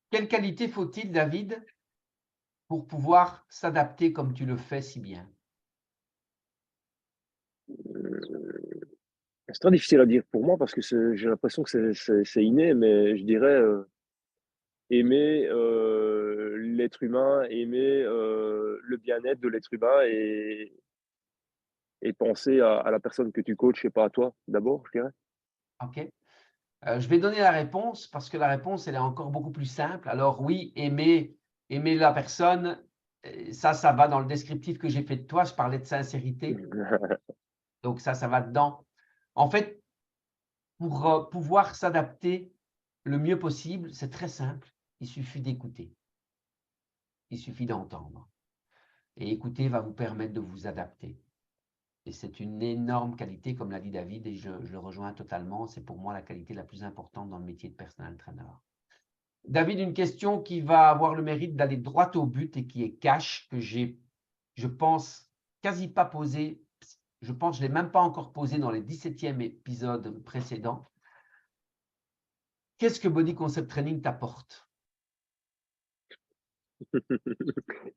Quelle qualité faut-il, David, pour pouvoir s'adapter comme tu le fais si bien? C'est très difficile à dire pour moi parce que j'ai l'impression que c'est inné, mais je dirais, aimer, l'être humain, aimer, le bien-être de l'être humain et penser à la personne que tu coaches et pas à toi, d'abord, je dirais. OK. Je vais donner la réponse parce que la réponse, elle est encore beaucoup plus simple. Alors oui, aimer la personne, ça va dans le descriptif que j'ai fait de toi. Je parlais de sincérité, donc ça va dedans. En fait, pour, pouvoir s'adapter le mieux possible, c'est très simple. Il suffit d'écouter. Il suffit d'entendre et écouter va vous permettre de vous adapter et c'est une énorme qualité, comme l'a dit David et je le rejoins totalement. C'est pour moi la qualité la plus importante dans le métier de personal trainer. David, une question qui va avoir le mérite d'aller droit au but et qui est cash, que j'ai, je pense, quasi pas posée. Je pense que je ne l'ai même pas encore posée dans les 17e épisodes précédents. Qu'est-ce que Body Concept Training t'apporte?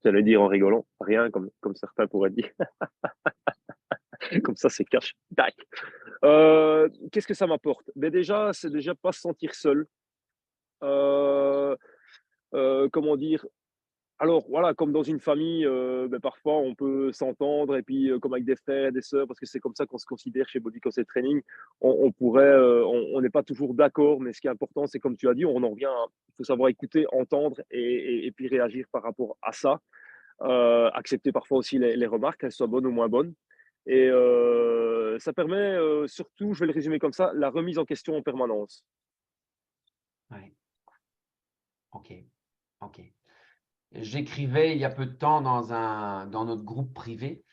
J'allais dire en rigolant, rien comme certains pourraient dire. Comme ça, c'est cash. Tac. Qu'est-ce que ça m'apporte? Ben déjà, c'est déjà pas se sentir seul. Heu Comment dire? Alors voilà, comme dans une famille, beh, parfois on peut s'entendre et puis, comme avec des frères et des sœurs, parce que c'est comme ça qu'on se considère chez Body Concept Training, on pourrait, on n'est pas toujours d'accord, mais ce qui est important, c'est comme tu as dit, on en revient à il faut savoir écouter, entendre et puis réagir par rapport à ça. Accepter parfois aussi les remarques, qu'elles soient bonnes ou moins bonnes et ça permet, surtout, je vais le résumer comme ça, la remise en question en permanence. Ouais, OK, OK. J'écrivais il y a peu de temps dans notre groupe privé,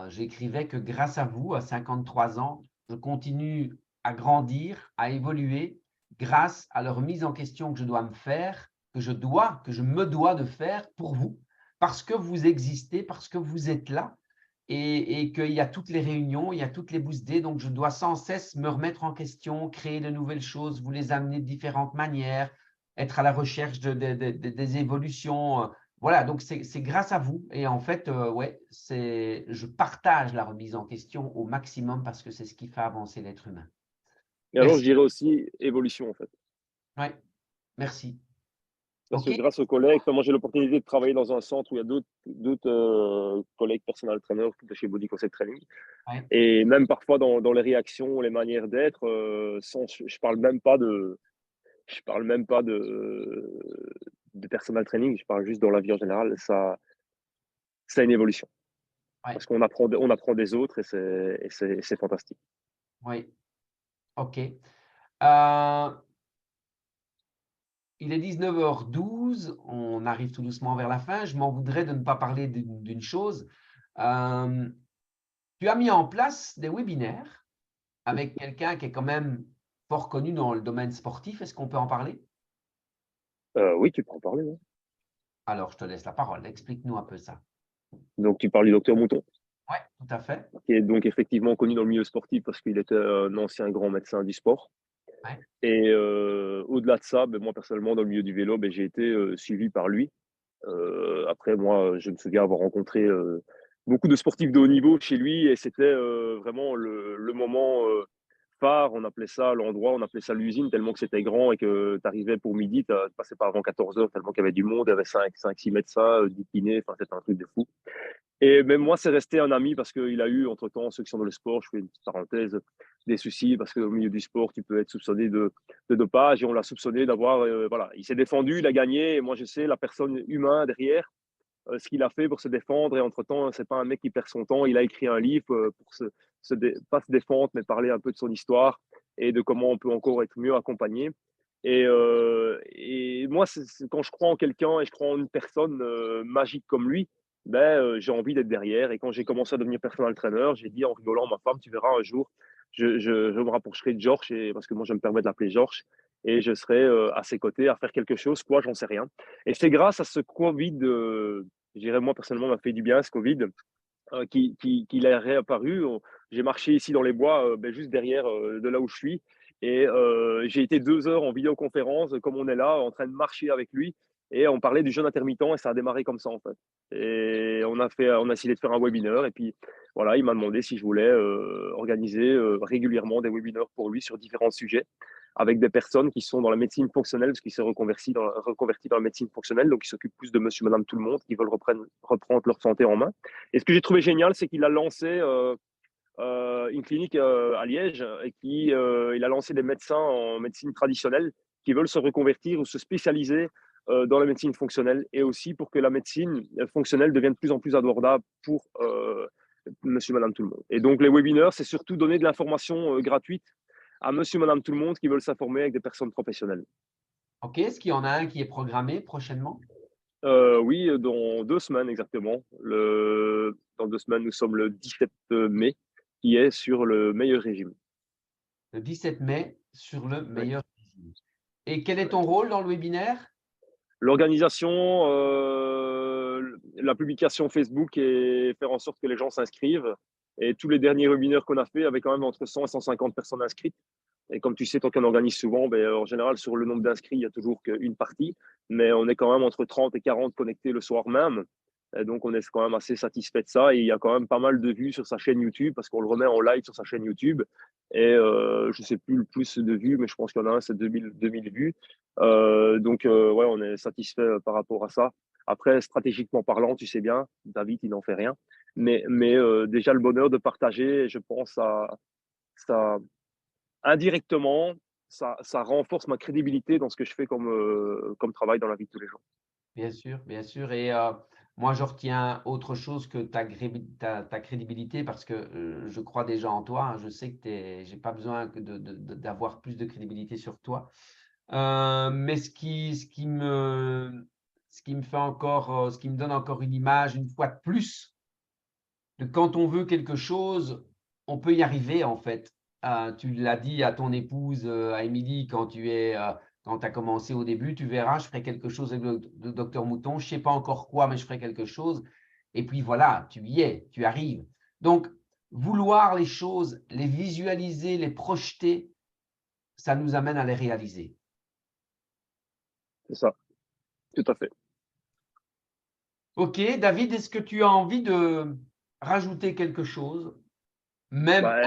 j'écrivais que grâce à vous, à 53 ans, je continue à grandir, à évoluer grâce à la remise en question que je dois me faire, que je me dois de faire pour vous, parce que vous existez, parce que vous êtes là et qu'il y a toutes les réunions, il y a toutes les boost days, donc je dois sans cesse me remettre en question, créer de nouvelles choses, vous les amener de différentes manières, être à la recherche des évolutions. Voilà, donc c'est grâce à vous. Et en fait, ouais, je partage la remise en question au maximum parce que c'est ce qui fait avancer l'être humain. Et alors je Merci. dirais aussi évolution, en fait. Ouais, merci. Parce que OK. grâce aux collègues, enfin, moi j'ai l'opportunité de travailler dans un centre où il y a d'autres, collègues personal trainers de chez Body Concept Training Ouais, et même parfois dans les réactions, les manières d'être, sans je parle même pas de personal training, je parle juste dans la vie en général, ça a une évolution. ouais, Parce on apprend des autres et c'est fantastique. oui. OK. Il est 19h12. On arrive tout doucement vers la fin. Je m'en voudrais de ne pas parler d'une chose. Hem, Tu as mis en place des webinaires avec quelqu'un qui est quand même fort connu dans le domaine sportif. Est-ce qu'on peut en parler? Oui, tu peux en parler, ouais. Alors, je te laisse la parole. Explique-nous un peu ça. Donc tu parles du docteur Mouton, Ouais, tout à fait. qui est donc effectivement connu dans le milieu sportif parce qu'il était un ancien grand médecin du sport. Ouais, Et au-delà de ça, moi personnellement dans le milieu du vélo, j'ai été, suivi par lui. Après moi, je me souviens avoir rencontré, beaucoup de sportifs de haut niveau chez lui et c'était, vraiment le moment, phare. On appelait ça l'endroit, on appelait ça l'usine tellement que c'était grand et que tu arrivais pour midi, tu passais pas avant 14 heures tellement qu'il y avait du monde, il y avait 5-6 médecins, 10 kinés, enfin c'était un truc de fou. Et même moi, c'est resté un ami parce qu'il a eu, entre-temps, ceux qui sont dans le sport, je fais une petite parenthèse, des soucis parce qu'au milieu du sport, tu peux être soupçonné de dopage et on l'a soupçonné d'avoir, voilà, il s'est défendu, il a gagné et moi, je sais la personne humaine derrière, ce qu'il a fait pour se défendre et entre-temps, c'est pas un mec qui perd son temps, il a écrit un livre, pour pas se défendre, mais parler un peu de son histoire et de comment on peut encore être mieux accompagné. Et moi, quand je crois en quelqu'un et je crois en une personne magique comme lui, j'ai envie d'être derrière. Et quand j'ai commencé à devenir personal trainer, j'ai dit en rigolant à ma femme, tu verras un jour, je me rapprocherai de Georges, parce que moi, je me permets de l'appeler Georges, et je serai à ses côtés à faire quelque chose, quoi, j'en sais rien. Et c'est grâce à ce Covid, je dirais moi personnellement, m'a fait du bien, ce Covid, qu'il est réapparu. J'ai marché ici dans les bois, juste derrière de là où je suis. Et j'ai été 2 heures en vidéoconférence, comme on est là, en train de marcher avec lui. Et on parlait du jeûne intermittent et ça a démarré comme ça, en fait. Et on a essayé de faire un webinaire. Et puis, voilà, il m'a demandé si je voulais organiser régulièrement des webinaires pour lui sur différents sujets avec des personnes qui sont dans la médecine fonctionnelle, parce qu'il s'est reconverti dans la médecine fonctionnelle, donc il s'occupe plus de monsieur, madame, tout le monde, qui veulent reprendre leur santé en main. Et ce que j'ai trouvé génial, c'est qu'il a lancé une clinique à Liège et il a lancé des médecins en médecine traditionnelle qui veulent se reconvertir ou se spécialiser dans la médecine fonctionnelle, et aussi pour que la médecine fonctionnelle devienne de plus en plus abordable pour monsieur, madame, tout le monde. Et donc, les webinaires, c'est surtout donner de l'information gratuite à monsieur, madame, tout le monde qui veulent s'informer avec des personnes professionnelles. OK, est-ce qu'il y en a un qui est programmé prochainement? Oui, dans 2 semaines exactement. Dans 2 semaines, nous sommes le 17 mai, qui est sur le meilleur régime. Le 17 mai sur le Oui, meilleur régime. Et quel est ouais. ton rôle dans le webinaire? L'organisation, la publication Facebook et faire en sorte que les gens s'inscrivent. Et tous les derniers webinaires qu'on a fait avaient quand même entre 100 et 150 personnes inscrites. Et comme tu sais, tant qu'on organise souvent, en général, sur le nombre d'inscrits, il n'y a toujours qu'une partie. Mais on est quand même entre 30 et 40 connectés le soir même. Et donc, on est quand même assez satisfait de ça. Et il y a quand même pas mal de vues sur sa chaîne YouTube, parce qu'on le remet en live sur sa chaîne YouTube. Et je ne sais plus le plus de vues, mais je pense qu'il y en a un, c'est 2000 vues. Ouais, on est satisfait par rapport à ça. Après, stratégiquement parlant, tu sais bien, David, il n'en fait rien. Mais déjà, le bonheur de partager, je pense, ça indirectement, ça renforce ma crédibilité dans ce que je fais comme travail dans la vie de tous les jours. Bien sûr, bien sûr. Et moi, je retiens autre chose que ta crédibilité parce que je crois déjà en toi, hein. Je sais que j'ai pas besoin d'avoir plus de crédibilité sur toi. Mais ce qui me fait encore, ce qui me donne encore une image, une fois de plus, de quand on veut quelque chose, on peut y arriver en fait. Tu l'as dit à ton épouse, à Émilie, quand tu as commencé au début, tu verras, je ferai quelque chose avec le docteur Mouton, je ne sais pas encore quoi, mais je ferai quelque chose. Et puis voilà, tu y es, tu arrives. Donc, vouloir les choses, les visualiser, les projeter, ça nous amène à les réaliser. C'est ça, tout à fait. Ok, David, est-ce que tu as envie de rajouter quelque chose, même Bah,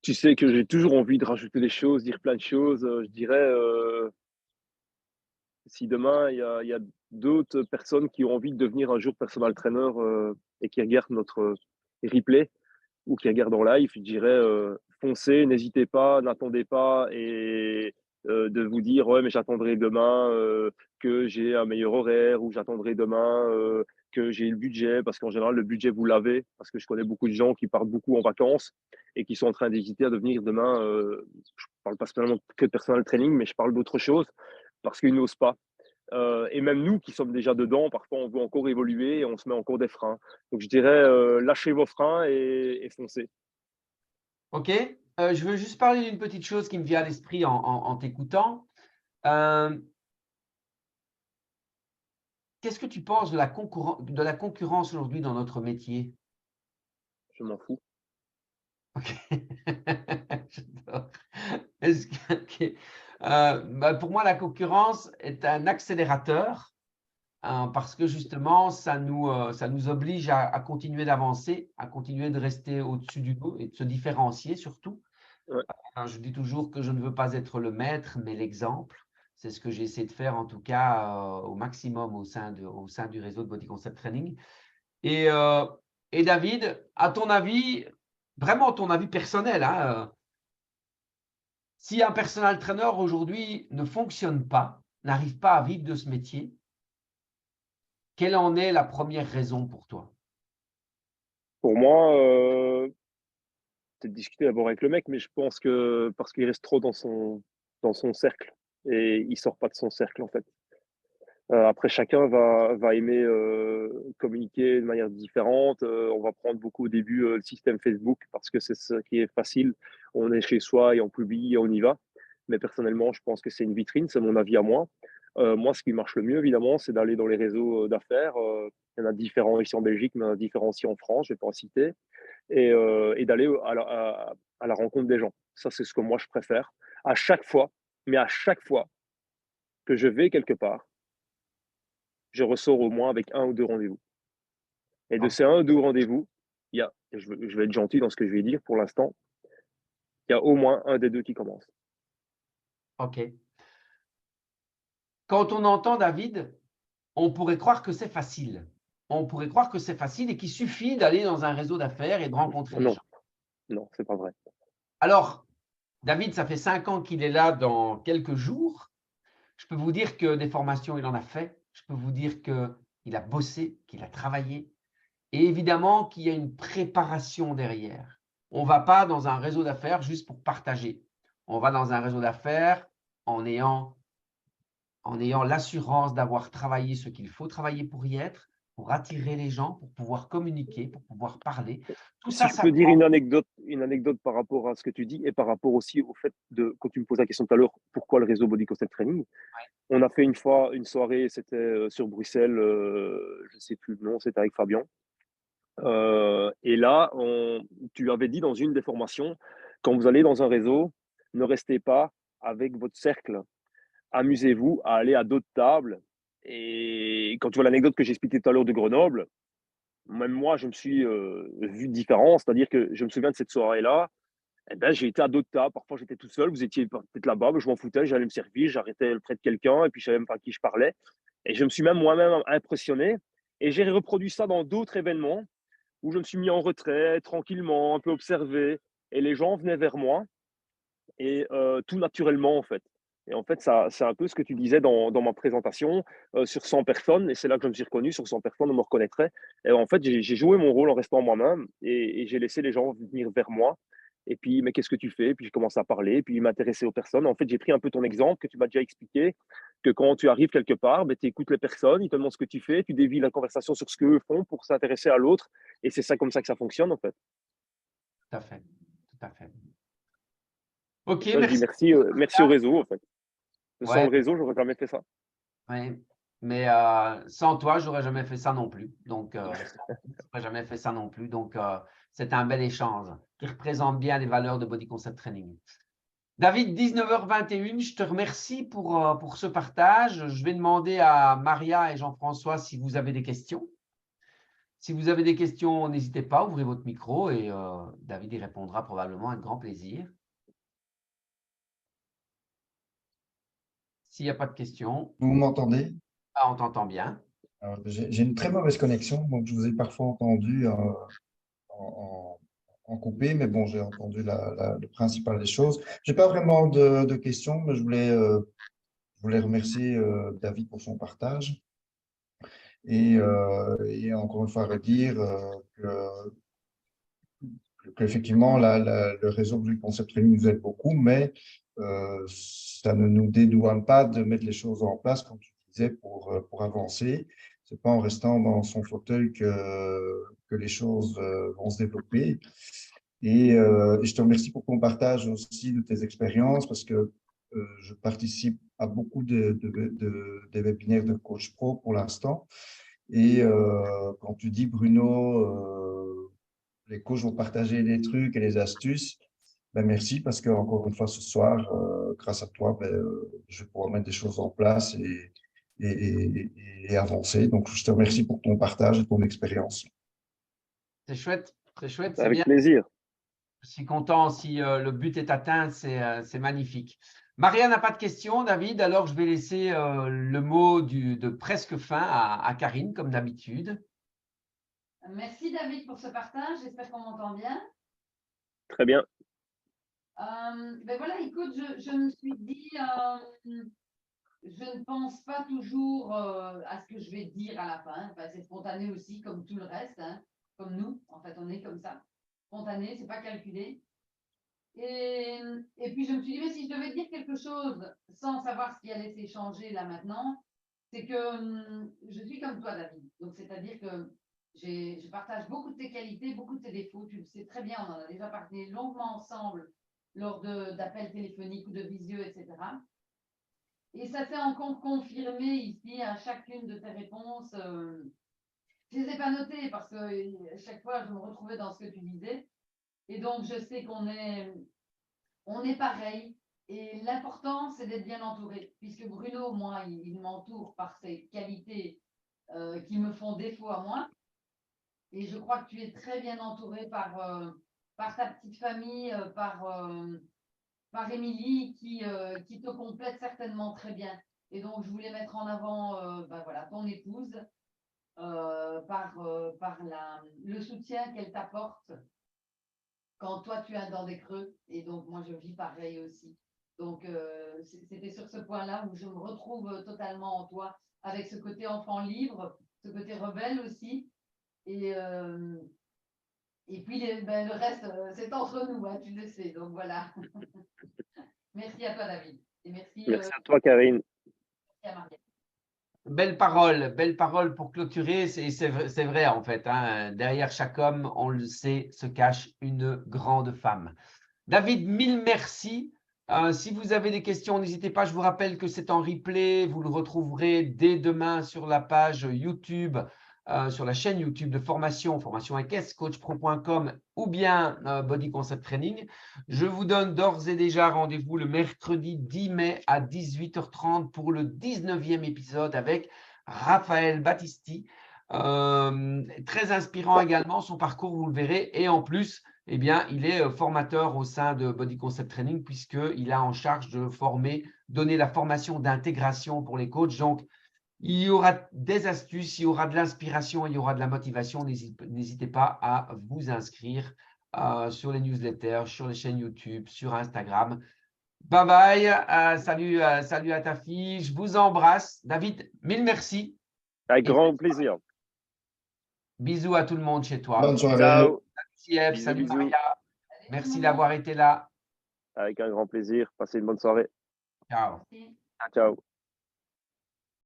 tu sais que j'ai toujours envie de rajouter des choses, dire plein de choses. Je dirais, si demain, il y a d'autres personnes qui ont envie de devenir un jour personal trainer et qui regardent notre replay ou qui regardent en live, je dirais, foncez, n'hésitez pas, n'attendez pas, et de vous dire, ouais, mais j'attendrai demain que j'ai un meilleur horaire, ou j'attendrai demain que j'ai le budget, parce qu'en général, le budget, vous l'avez, parce que je connais beaucoup de gens qui partent beaucoup en vacances et qui sont en train d'hésiter à devenir demain, je parle pas spécialement que de personal training, mais je parle d'autre chose, parce qu'ils n'osent pas. Et même nous qui sommes déjà dedans, parfois on veut encore évoluer et on se met encore des freins. Donc je dirais, lâchez vos freins et foncez. OK. Je veux juste parler d'une petite chose qui me vient à l'esprit en t'écoutant. Hem, Qu'est-ce que tu penses de la concurrence aujourd'hui dans notre métier? Je m'en fous. OK. J'adore. Est-ce que OK. Pour moi, la concurrence est un accélérateur, parce que justement, ça nous oblige à continuer d'avancer, à continuer de rester au-dessus du lot et de se différencier surtout. Ouais, Je dis toujours que je ne veux pas être le maître, mais l'exemple. C'est ce que j'essaie de faire, en tout cas, au maximum au sein du réseau de Body Concept Training. Et, euh, et David, à ton avis, vraiment ton avis personnel, hein, si un personal trainer aujourd'hui ne fonctionne pas, n'arrive pas à vivre de ce métier, quelle en est la première raison pour toi? pour moi, peut-être discuter d'abord avec le mec, mais je pense que parce qu'il reste trop dans son cercle et il sort pas de son cercle, en fait. Après, chacun va aimer communiquer de manière différente. On va prendre beaucoup au début le système Facebook parce que c'est ce qui est facile. On est chez soi et on publie et on y va. Mais personnellement, je pense que c'est une vitrine, c'est mon avis à moi. Moi, ce qui marche le mieux, évidemment, c'est d'aller dans les réseaux d'affaires. Il y en a différents ici en Belgique, mais il y en a différents aussi en France, je ne vais pas en citer. Et d'aller à la rencontre des gens. Ça, c'est ce que moi, je préfère. À chaque fois, mais à chaque fois que je vais quelque part, je ressors au moins avec un ou deux rendez-vous. Et de Ok. ces un ou deux rendez-vous, il y a, je vais être gentil dans ce que je vais dire pour l'instant, il y a au moins un des deux qui commence. Ok. Quand on entend David, on pourrait croire que c'est facile. On pourrait croire que c'est facile et qu'il suffit d'aller dans un réseau d'affaires et de rencontrer les Non, gens. non, c'est pas vrai. Alors, David, ça fait 5 ans qu'il est là dans quelques jours. Je peux vous dire que des formations, il en a fait. Je peux vous dire qu'il a bossé, qu'il a travaillé. Et évidemment qu'il y a une préparation derrière. On ne va pas dans un réseau d'affaires juste pour partager. On va dans un réseau d'affaires en ayant l'assurance d'avoir travaillé ce qu'il faut travailler pour y être, pour attirer les gens, pour pouvoir communiquer, pour pouvoir parler. Tout Si ça, je ça peux dire prend. une anecdote par rapport à ce que tu dis et par rapport aussi au fait de, quand tu me poses la question tout à l'heure, pourquoi le réseau Body Concept Training? On a fait une fois une soirée, c'était sur Bruxelles, je ne sais plus le nom, c'était avec Fabien. Et là, tu avais dit dans une des formations, quand vous allez dans un réseau, ne restez pas avec votre cercle. Amusez-vous à aller à d'autres tables. Et quand tu vois l'anecdote que j'ai expliquée tout à l'heure de Grenoble, même moi, je me suis vu différent. C'est-à-dire que je me souviens de cette soirée-là. Eh ben, j'ai été à d'autres tables. Parfois, j'étais tout seul. Vous étiez peut-être là-bas. Je m'en foutais. J'allais me servir. J'arrêtais près de quelqu'un. Et puis, je savais même pas à qui je parlais. Et je me suis même moi-même impressionné. Et j'ai reproduit ça dans d'autres événements où je me suis mis en retrait, tranquillement, un peu observé. Et les gens venaient vers moi. Et tout naturellement, en fait. Et en fait, ça, c'est un peu ce que tu disais dans ma présentation, sur 100 personnes, et c'est là que je me suis reconnu, sur 100 personnes, on me reconnaîtrait. Et en fait, j'ai joué mon rôle en restant moi-même, et j'ai laissé les gens venir vers moi. Et puis, mais qu'est-ce que tu fais? Et puis, j'ai commencé à parler, et puis m'intéresser aux personnes. En fait, j'ai pris un peu ton exemple que tu m'as déjà expliqué, que quand tu arrives quelque part, ben, tu écoutes les personnes, ils te demandent ce que tu fais, tu dévies la conversation sur ce qu'eux font pour s'intéresser à l'autre, et c'est ça comme ça que ça fonctionne, en fait. Tout à fait. Tout à fait. OK, Et ça, je dis merci. merci, merci au réseau, en fait. Sans Ouais, le réseau, j'aurais jamais fait ça. ouais. Mais sans toi, j'aurais jamais fait ça non plus. Donc, j'aurais jamais fait ça non plus. Donc, c'est un bel échange qui représente bien les valeurs de Body Concept Training. David, 19h21, je te remercie pour ce partage. Je vais demander à Maria et Jean-François si vous avez des questions. Si vous avez des questions, n'hésitez pas, ouvrez votre micro et David y répondra probablement avec grand plaisir. S'il n'y a pas de questions, Vous m'entendez? on t'entend bien. J'ai une très mauvaise connexion, donc je vous ai parfois entendu en, en coupé, mais bon, j'ai entendu le principal des choses. Je n'ai pas vraiment de questions, mais je voulais remercier David pour son partage et encore une fois redire qu'effectivement, le réseau du Concept Training nous aide beaucoup, mais ça ne nous dédouane pas de mettre les choses en place, comme tu disais, pour avancer. Ce n'est pas en restant dans son fauteuil que les choses vont se développer. Et je te remercie pour ton partage aussi de tes expériences, parce que je participe à beaucoup des webinaires de Coach Pro pour l'instant. Et quand tu dis, Bruno, les coachs vont partager des trucs et des astuces. Ben merci parce que encore une fois ce soir, grâce à toi, je vais pouvoir mettre des choses en place et avancer. Donc je te remercie pour ton partage et ton expérience. C'est chouette, c'est Avec bien. plaisir. Je suis content si le but est atteint, c'est magnifique. Maria n'a pas de questions, David, alors je vais laisser le mot de presque fin à Karine, comme d'habitude. Merci David pour ce partage, j'espère qu'on m'entend bien. Très bien. Ben voilà, écoute, je me suis dit, je ne pense pas toujours à ce que je vais dire à la fin. Enfin, c'est spontané aussi, comme tout le reste, hein, comme nous. En fait, on est comme ça. Spontané, c'est pas calculé. Et puis je me suis dit, mais si je devais dire quelque chose sans savoir ce qui allait s'échanger là maintenant, c'est que je suis comme toi, David. Donc, c'est-à-dire que je partage beaucoup de tes qualités, beaucoup de tes défauts. Tu le sais très bien, on en a déjà parlé longuement ensemble lors d'appels téléphoniques ou de visio, etc. Et ça s'est encore confirmé ici à chacune de tes réponses. Je ne les ai pas notées parce que à chaque fois, je me retrouvais dans ce que tu disais. Et donc, je sais qu'on est pareil. Et l'important, c'est d'être bien entouré. Puisque Bruno, moi, il m'entoure par ses qualités qui me font défaut à moi. Et je crois que tu es très bien entouré par ta petite famille, par Émilie, qui te complète certainement très bien. Et donc, je voulais mettre en avant voilà, ton épouse par le soutien qu'elle t'apporte quand toi, tu es dans des creux. Et donc, moi, je vis pareil aussi. Donc, c'était sur ce point-là où je me retrouve totalement en toi, avec ce côté enfant libre, ce côté rebelle aussi. Et puis, le reste, c'est entre nous, hein, tu le sais. Donc, voilà. Merci à toi, David. Et merci Merci à toi, Karine. à Marielle. Belle parole pour clôturer. C'est vrai, en fait. Hein. Derrière chaque homme, on le sait, se cache une grande femme. David, mille merci. Si vous avez des questions, n'hésitez pas. Je vous rappelle que c'est en replay. Vous le retrouverez dès demain sur la page YouTube, sur la chaîne YouTube de formation avec S, coachpro.com ou bien Body Concept Training. Je vous donne d'ores et déjà rendez-vous le mercredi 10 mai à 18h30 pour le 19e épisode avec Raphaël Battisti. Très inspirant également, son parcours, vous le verrez. Et en plus, eh bien, il est formateur au sein de Body Concept Training puisqu'il a en charge de former, donner la formation d'intégration pour les coachs. Donc, il y aura des astuces, il y aura de l'inspiration, il y aura de la motivation. N'hésitez pas à vous inscrire sur les newsletters, sur les chaînes YouTube, sur Instagram. Bye bye, salut à ta fille, je vous embrasse. David, mille merci. Avec grand plaisir. Bisous à tout le monde chez toi. Bonne soirée. Ciao. Salut Eve, Bisous, salut bisous. Maria. Merci d'avoir été là. Avec un grand plaisir. Passez une bonne soirée. Ciao. Ciao.